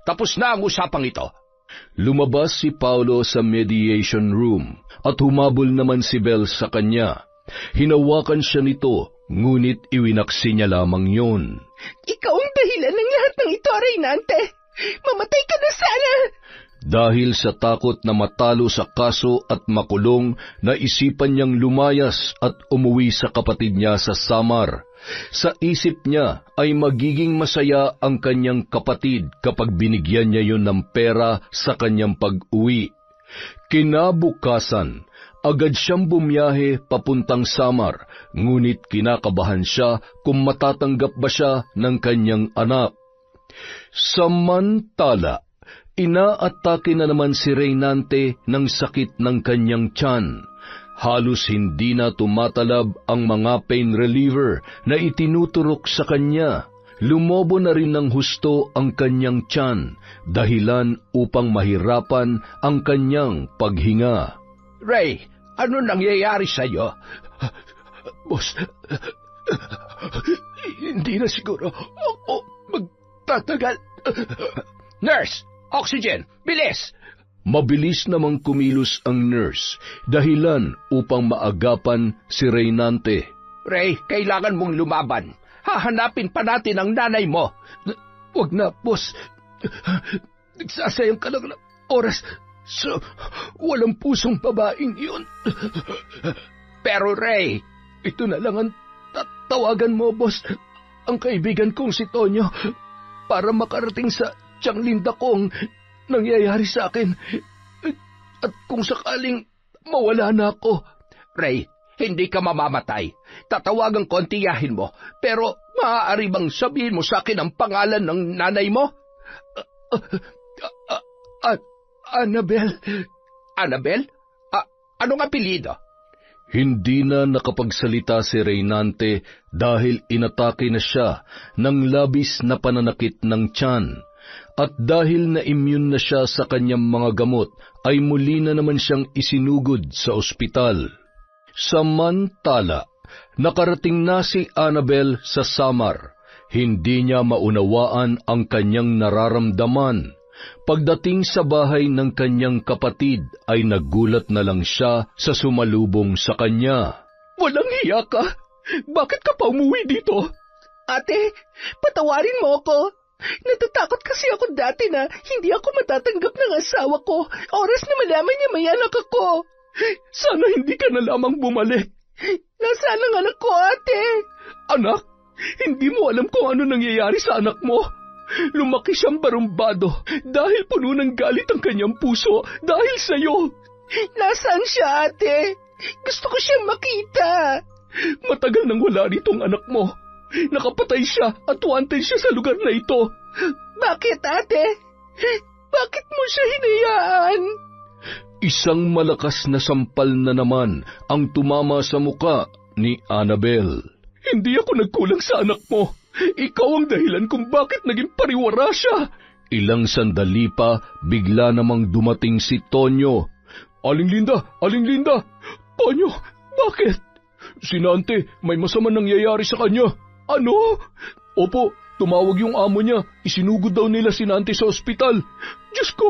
Tapos na ang usapang ito. Lumabas si Paulo sa mediation room at humabol naman si Belle sa kanya. Hinawakan siya nito Ngunit iwinaksi niya lamang yun. Ikaw ang dahilan ng lahat ng ito, Reynante. Mamatay ka na sana! Dahil sa takot na matalo sa kaso at makulong, naisipan niyang lumayas at umuwi sa kapatid niya sa Samar. Sa isip niya ay magiging masaya ang kanyang kapatid kapag binigyan niya yun ng pera sa kanyang pag-uwi. Kinabukasan, agad siyang bumiyahe papuntang Samar, ngunit kinakabahan siya kung matatanggap ba siya ng kanyang anak. Samantala, inaatake na naman si Reynante ng sakit ng kanyang tiyan. Halos hindi na tumatalab ang mga pain reliever na itinuturok sa kanya. Lumobo na rin ng husto ang kanyang tiyan, dahilan upang mahirapan ang kanyang paghinga. Ray, ano nangyayari sa'yo? Boss, hindi na siguro ako magtatagal. Nurse, oxygen, bilis! Mabilis namang kumilos ang nurse, dahilan upang maagapan si Reynante. Ray, kailangan mong lumaban. Hahanapin pa natin ang nanay mo. Wag na, boss. Nagsasayang ka lang ng oras sa walang pusong babaeng yun. Pero Ray, ito na lang ang tawagan mo, boss. Ang kaibigan kong si Tonyo para makarating sa tiyang Linda kong nangyayari sa akin. At kung sakaling mawala na ako. Ray, hindi ka mamamatay. Tatawagan ko ang tiyahin mo, pero maaari bang sabihin mo sa akin ang pangalan ng nanay mo? Annabel. Annabel? Anong apelyido? Hindi na nakapagsalita si Reynante dahil inatake na siya ng labis na pananakit ng tiyan. At dahil na-immune na siya sa kanyang mga gamot, ay muli na naman siyang isinugod sa ospital. Samantala, nakarating na si Annabel sa Samar. Hindi niya maunawaan ang kanyang nararamdaman. Pagdating sa bahay ng kanyang kapatid, ay nagulat na lang siya sa sumalubong sa kanya. Walang hiya ka? Bakit ka pa umuwi dito? Ate, patawarin mo ako. Natatakot kasi ako dati na hindi ako matatanggap ng asawa ko. Oras na malaman niya may anak ako. Sana hindi ka na lamang bumalik. Nasaan ang anak ko, ate? Anak? Hindi mo alam kung ano nangyayari sa anak mo? Lumaki siyang barumbado dahil puno ng galit ang kanyang puso dahil sa'yo. Nasaan siya, ate? Gusto ko siyang makita. Matagal nang wala ritong anak mo. Nakapatay siya at wanted siya sa lugar na ito. Bakit, ate? Bakit mo siya hinayaan? Isang malakas na sampal na naman ang tumama sa muka ni Annabel. Hindi ako nagkulang sa anak mo. Ikaw ang dahilan kung bakit naging pariwara siya. Ilang sandali pa, bigla namang dumating si Tonyo. Aling Linda! Aling Linda! Tonyo, bakit? Si Nante, may masama nangyayari sa kanya. Ano? Opo, tumawag yung amo niya. Isinugod daw nila si Nante sa ospital. Diyos ko,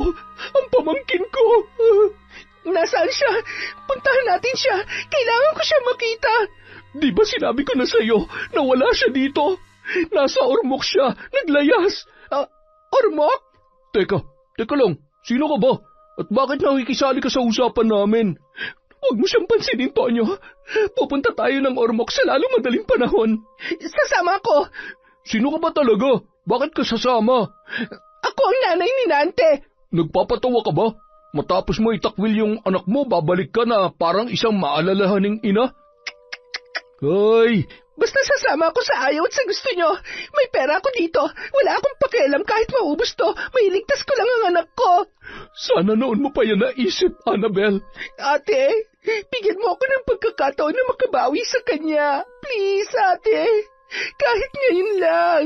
ang pamangkin ko. Nasaan siya? Puntahan natin siya. Kailangan ko siya makita. Di ba sinabi ko na sa'yo na wala siya dito? Nasa Ormoc siya, naglayas. Ormoc? Teka lang, sino ka ba? At bakit nakikisali ka sa usapan namin? Huwag mo siyang pansinin, Tonyo. Pupunta tayo ng Ormoc sa lalong madaling panahon. Sasama ko. Sino ka ba talaga? Bakit ka sasama? Ako ang nanay ni Nante. Nagpapatawa ka ba? Matapos mo itakwil yung anak mo, babalik ka na parang isang maalalahaning ina? Ay! Basta sasama ako sa ayaw at sa gusto nyo. May pera ako dito. Wala akong pakialam kahit maubos to. May iligtas ko lang ang anak ko. Sana noon mo pa yan naisip, Annabel. Ate, bigyan mo ako ng pagkakataon na makabawi sa kanya. Please, ate. Kahit ngayon lang.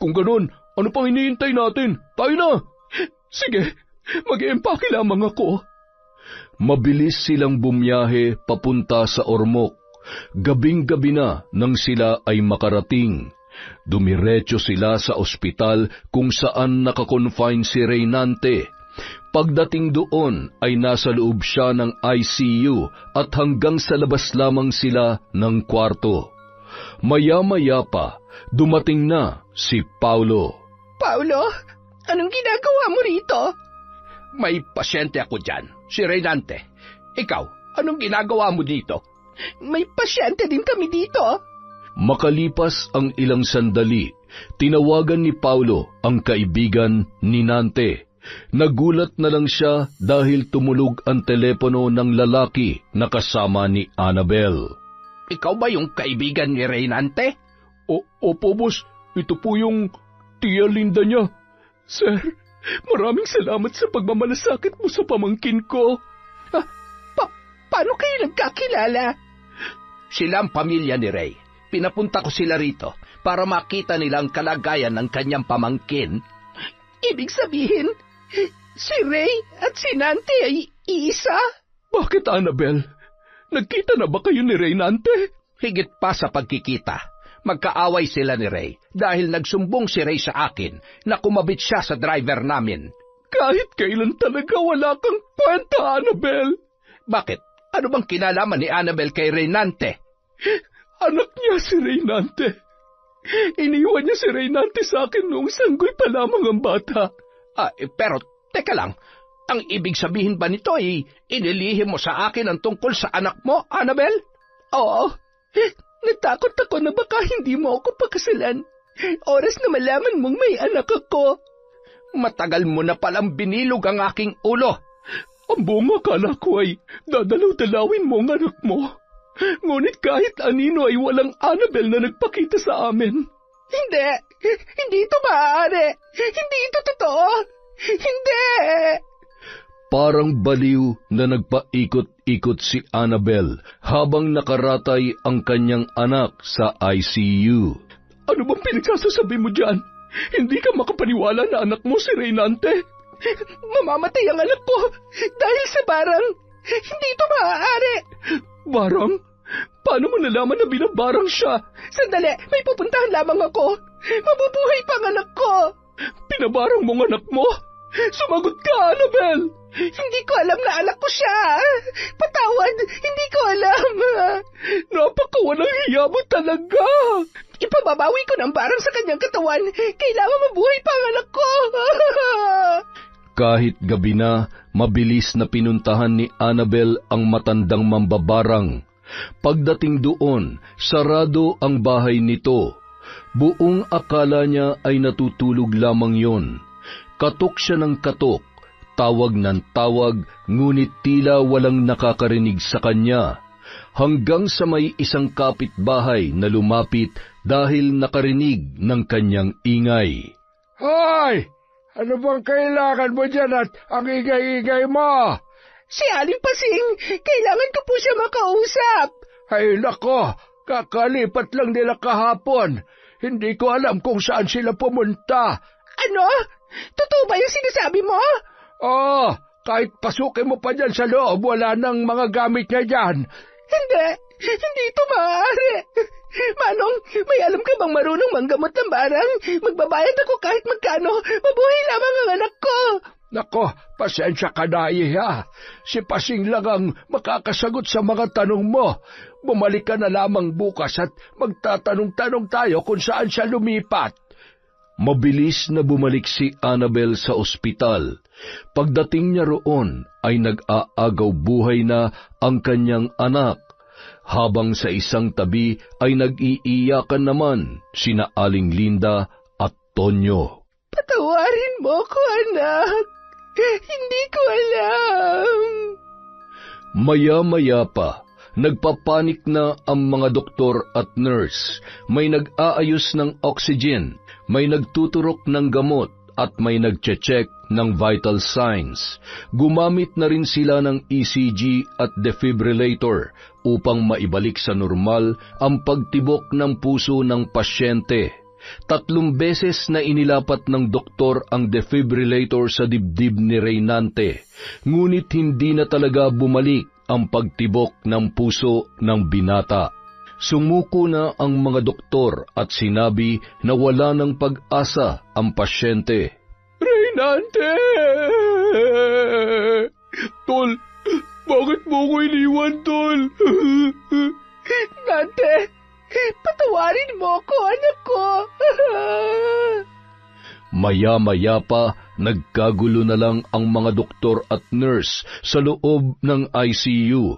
Kung ganun, ano pang hinihintay natin? Tayo na! Sige, mag-empake lamang ako. Mabilis silang bumiyahe papunta sa Ormoc. Gabing-gabi na nang sila ay makarating. Dumiretso sila sa ospital kung saan nakakonfine si Reynante. Pagdating doon ay nasa loob siya ng ICU at hanggang sa labas lamang sila ng kwarto. Maya-maya pa, dumating na si Paulo. Paulo, anong ginagawa mo rito? May pasyente ako dyan, si Reynante. Ikaw, anong ginagawa mo dito? May pasyente din kami dito. Makalipas ang ilang sandali, tinawagan ni Paulo ang kaibigan ni Nante. Nagulat na lang siya dahil tumulog ang telepono ng lalaki na kasama ni Annabel. Ikaw ba yung kaibigan ni Reynante? Opo, boss. Ito po yung Tia Linda niya. Sir, maraming salamat sa pagmamalasakit mo sa pamangkin ko. Paano kayo nagkakilala? Sila ang pamilya ni Ray. Pinapunta ko sila rito para makita nila ang kalagayan ng kanyang pamangkin. Ibig sabihin, si Ray at si Nante ay iisa? Bakit, Annabel? Nagkita na ba kayo ni Reynante? Higit pa sa pagkikita. Magkaaway sila ni Ray dahil nagsumbong si Ray sa akin na kumabit siya sa driver namin. Kahit kailan talaga wala kang kwenta, Annabel. Bakit? Ano bang kinalaman ni Annabel kay Reynante? Anak niya si Reynante. Iniwan niya si Reynante sa akin noong sanggoy pa lamang ang bata. Pero teka lang, ang ibig sabihin ba nito ay inilihim mo sa akin ang tungkol sa anak mo, Annabel? Oo. Natakot ako na baka hindi mo ako pakasalan. Oras na malaman mong may anak ako. Matagal mo na palang binilog ang aking ulo. Ang buong akala ko ay dadalaw-dalawin mo ang anak mo. Ngunit kahit anino ay walang Annabel na nagpakita sa amin. Hindi ito maaari. Hindi ito totoo. Hindi! Parang baliw na nagpaikot-ikot si Annabel habang nakaratay ang kanyang anak sa ICU. Ano bang pinagsasasabi mo dyan? Hindi ka makapaniwala na anak mo si Reynante? Mamamatay ang anak ko dahil sa barang. Hindi ito maaari. Barang? Paano mo nalaman na binabarang siya? Sandali, may pupuntahan lamang ako. Mabubuhay pa ang anak ko. Pinabarang mo ang anak mo? Sumagot ka, Annabel! Hindi ko alam na anak ko siya. Patawad, hindi ko alam. Napakawalang hiya mo talaga. Ipababawi ko ng barang sa kanyang katawan. Kailangan mabuhay pa ang anak ko. Kahit gabi na, mabilis na pinuntahan ni Annabel ang matandang mambabarang. Pagdating doon, sarado ang bahay nito. Buong akala niya ay natutulog lamang yon. Katok siya ng katok, tawag ng tawag, ngunit tila walang nakakarinig sa kanya. Hanggang sa may isang kapitbahay na lumapit dahil nakarinig ng kanyang ingay. Hoy! Ano bang kailangan mo dyan at ang ingay-ingay mo? Si Aling Pasing, kailangan ko po siya makausap. Ay nako, kakalipat lang nila kahapon. Hindi ko alam kung saan sila pumunta. Ano? Totoo ba yung sinasabi mo? Oo, kahit pasukin mo pa dyan sa loob, wala nang mga gamit niya dyan. Hindi ito maaari. Manong, may alam ka bang marunong manggamot ng barang? Magbabayad ako kahit magkano. Mabuhay lamang ang anak ko. Nako, pasensya ka na, Iha. Si Pasing lang ang makakasagot sa mga tanong mo. Bumalik ka na lamang bukas at magtatanong-tanong tayo kung saan siya lumipat. Mabilis na bumalik si Annabel sa ospital. Pagdating niya roon ay nag-aagaw buhay na ang kanyang anak. Habang sa isang tabi ay nag-iiyakan naman sina Aling Linda at Tonyo. Patawarin mo ko, anak. Hindi ko alam. Maya-maya pa, nagpapanik na ang mga doktor at nurse. May nag-aayos ng oxygen, may nagtuturok ng gamot, at may nagche-check ng vital signs. Gumamit na rin sila ng ECG at defibrillator upang maibalik sa normal ang pagtibok ng puso ng pasyente. 3 beses na inilapat ng doktor ang defibrillator sa dibdib ni Reynante, ngunit hindi na talaga bumalik ang pagtibok ng puso ng binata. Sumuko na ang mga doktor at sinabi na wala ng pag-asa ang pasyente. Reynante! Tol, bakit mo ko iniwan, Tol? Nante, Patawarin mo ko, anak ko. Maya-maya pa, nagkagulo na lang ang mga doktor at nurse sa loob ng ICU.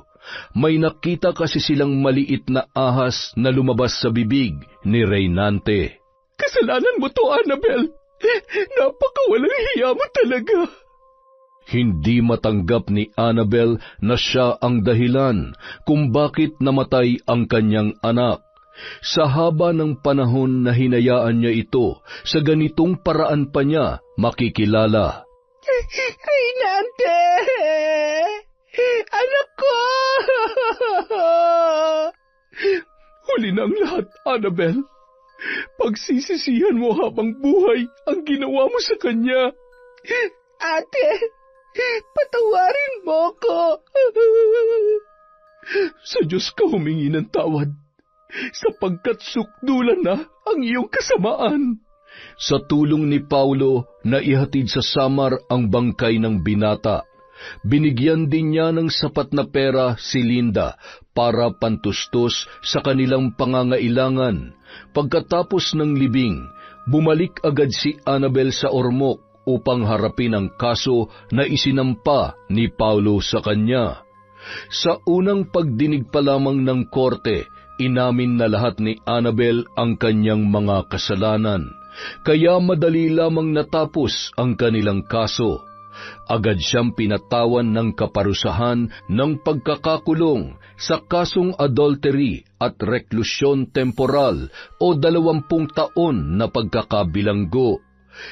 May nakita kasi silang maliit na ahas na lumabas sa bibig ni Reynante. Kasalanan mo to, Annabel. Napakawalang hiya mo talaga. Hindi matanggap ni Annabel na siya ang dahilan kung bakit namatay ang kanyang anak. Sa haba ng panahon na hinayaan niya ito, sa ganitong paraan pa niya makikilala. Reynante! Anak ko! Huli na ang lahat, Annabel. Pagsisisihan mo habang buhay ang ginawa mo sa kanya. Ate, patawarin mo ko. Sa Diyos ka humingi ng tawad, sapagkat sukdulan na ang iyong kasamaan. Sa tulong ni Paulo na ihatid sa Samar ang bangkay ng binata, binigyan din niya ng sapat na pera si Linda para pantustos sa kanilang pangangailangan. Pagkatapos ng libing, bumalik agad si Annabel sa Ormoc upang harapin ang kaso na isinampa ni Paulo sa kanya. Sa unang pagdinig pa lamang ng korte, inamin na lahat ni Annabel ang kanyang mga kasalanan, kaya madali lamang natapos ang kanilang kaso. Agad siyang pinatawan ng kaparusahan ng pagkakakulong sa kasong adultery at reklusyon temporal o 20 taon na pagkakabilanggo.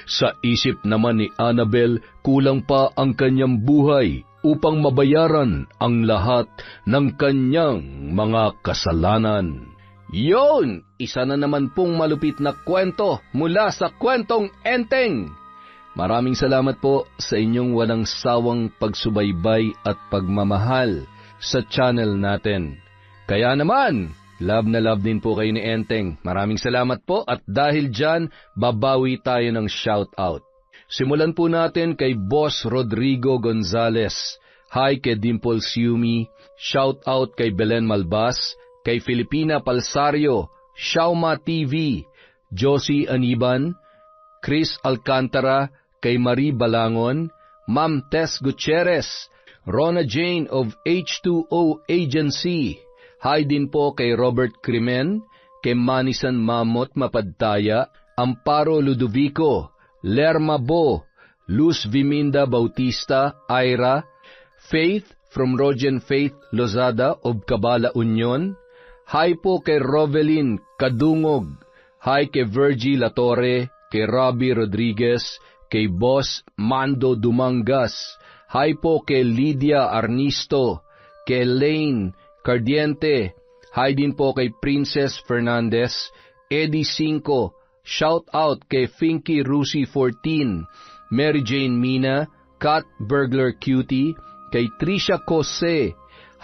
Sa isip naman ni Annabel, kulang pa ang kanyang buhay upang mabayaran ang lahat ng kanyang mga kasalanan. Yon! Isa na naman pong malupit na kwento mula sa Kwentong Enteng. Maraming salamat po sa inyong walang sawang pagsubaybay at pagmamahal sa channel natin. Kaya naman, love na love din po kayo ni Enteng. Maraming salamat po at dahil dyan, babawi tayo ng shoutout. Simulan po natin kay Boss Rodrigo Gonzales. Hi kay Dimple Siumi. Shoutout kay Belen Malbas. Kay Filipina Palsario. Shauma TV. Josie Aniban. Chris Alcantara. Kay Marie Balangon. Ma'am Tess Gutierrez. Rona Jane of H2O Agency. Hi din po kay Robert Crimen. Kay Manisan Mamot Mapadtaya. Amparo Ludovico. Lerma Bo, Luz Viminda Bautista, Ira, Faith from Rogen Faith Lozada of Cabala Union. Hi po kay Rovelyn Kadungog. Hi kay Virgie Latorre, kay Robbie Rodriguez, kay Boss Mando Dumangas. Hi po kay Lydia Arnisto, kay Lane Cardiente. Hi din po kay Princess Fernandez, Eddie Cinco. Shout out kay Finky Rusi 14, Mary Jane Mina, Kat Burglar Cutie, kay Trisha Cose.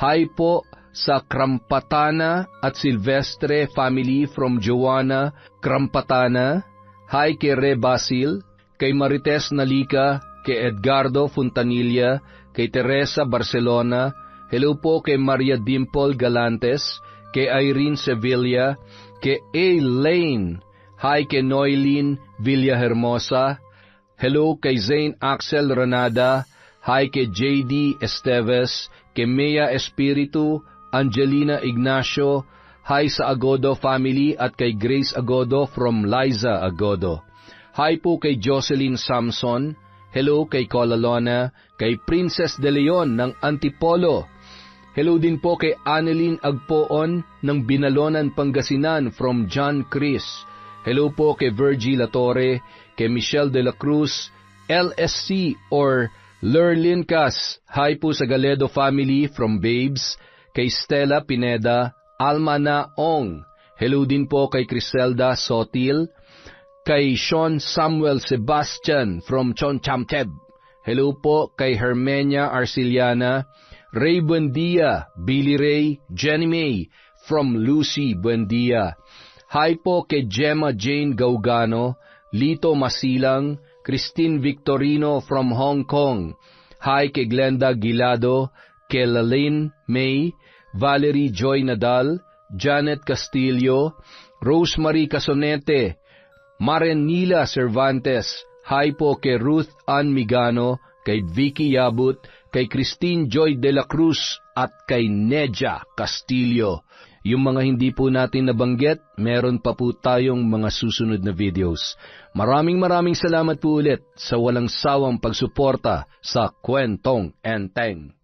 Hi po sa Krampatana at Silvestre family from Joanna Krampatana. Hi kay Re Basil, kay Marites Nalica, kay Edgardo Fontanilla, kay Teresa Barcelona. Hello po kay Maria Dimple Galantes, kay Irene Sevilla, kay A. Lane. Hi kay Noylene Villahermosa. Hello kay Zane Axel Renada. Hi kay J.D. Esteves. Kay Mea Espiritu. Angelina Ignacio. Hi sa Agodo family at kay Grace Agodo from Liza Agodo. Hi po kay Jocelyn Samson. Hello kay Colalona. Kay Princess De Leon ng Antipolo. Hello din po kay Annelyn Agpoon ng Binalonan, Pangasinan from John Chris. Hello po kay Virgie Latorre, kay Michelle de la Cruz, LSC or Lerlin Cas. Hi po sa Galedo family from Babes, kay Stella Pineda, Alma Naong. Hello din po kay Criselda Sotil, kay Sean Samuel Sebastian from Chonchamteb. Hello po kay Hermenia Arciliana, Ray Buendia, Billy Ray, Jenny May from Lucy Buendia. Hi po kay Gemma Jane Gaugano, Lito Masilang, Christine Victorino from Hong Kong. Hi kay Glenda Gilado, kay Lalaine May, Valerie Joy Nadal, Janet Castillo, Rosemary Casonete, Marenila Cervantes. Hi po kay Ruth Ann Migano, kay Vicky Yabut, kay Christine Joy de la Cruz, at kay Neja Castillo. Yung mga hindi po natin nabanggit, meron pa po tayong mga susunod na videos. Maraming salamat po ulit sa walang sawang pagsuporta sa Kwentong Enteng.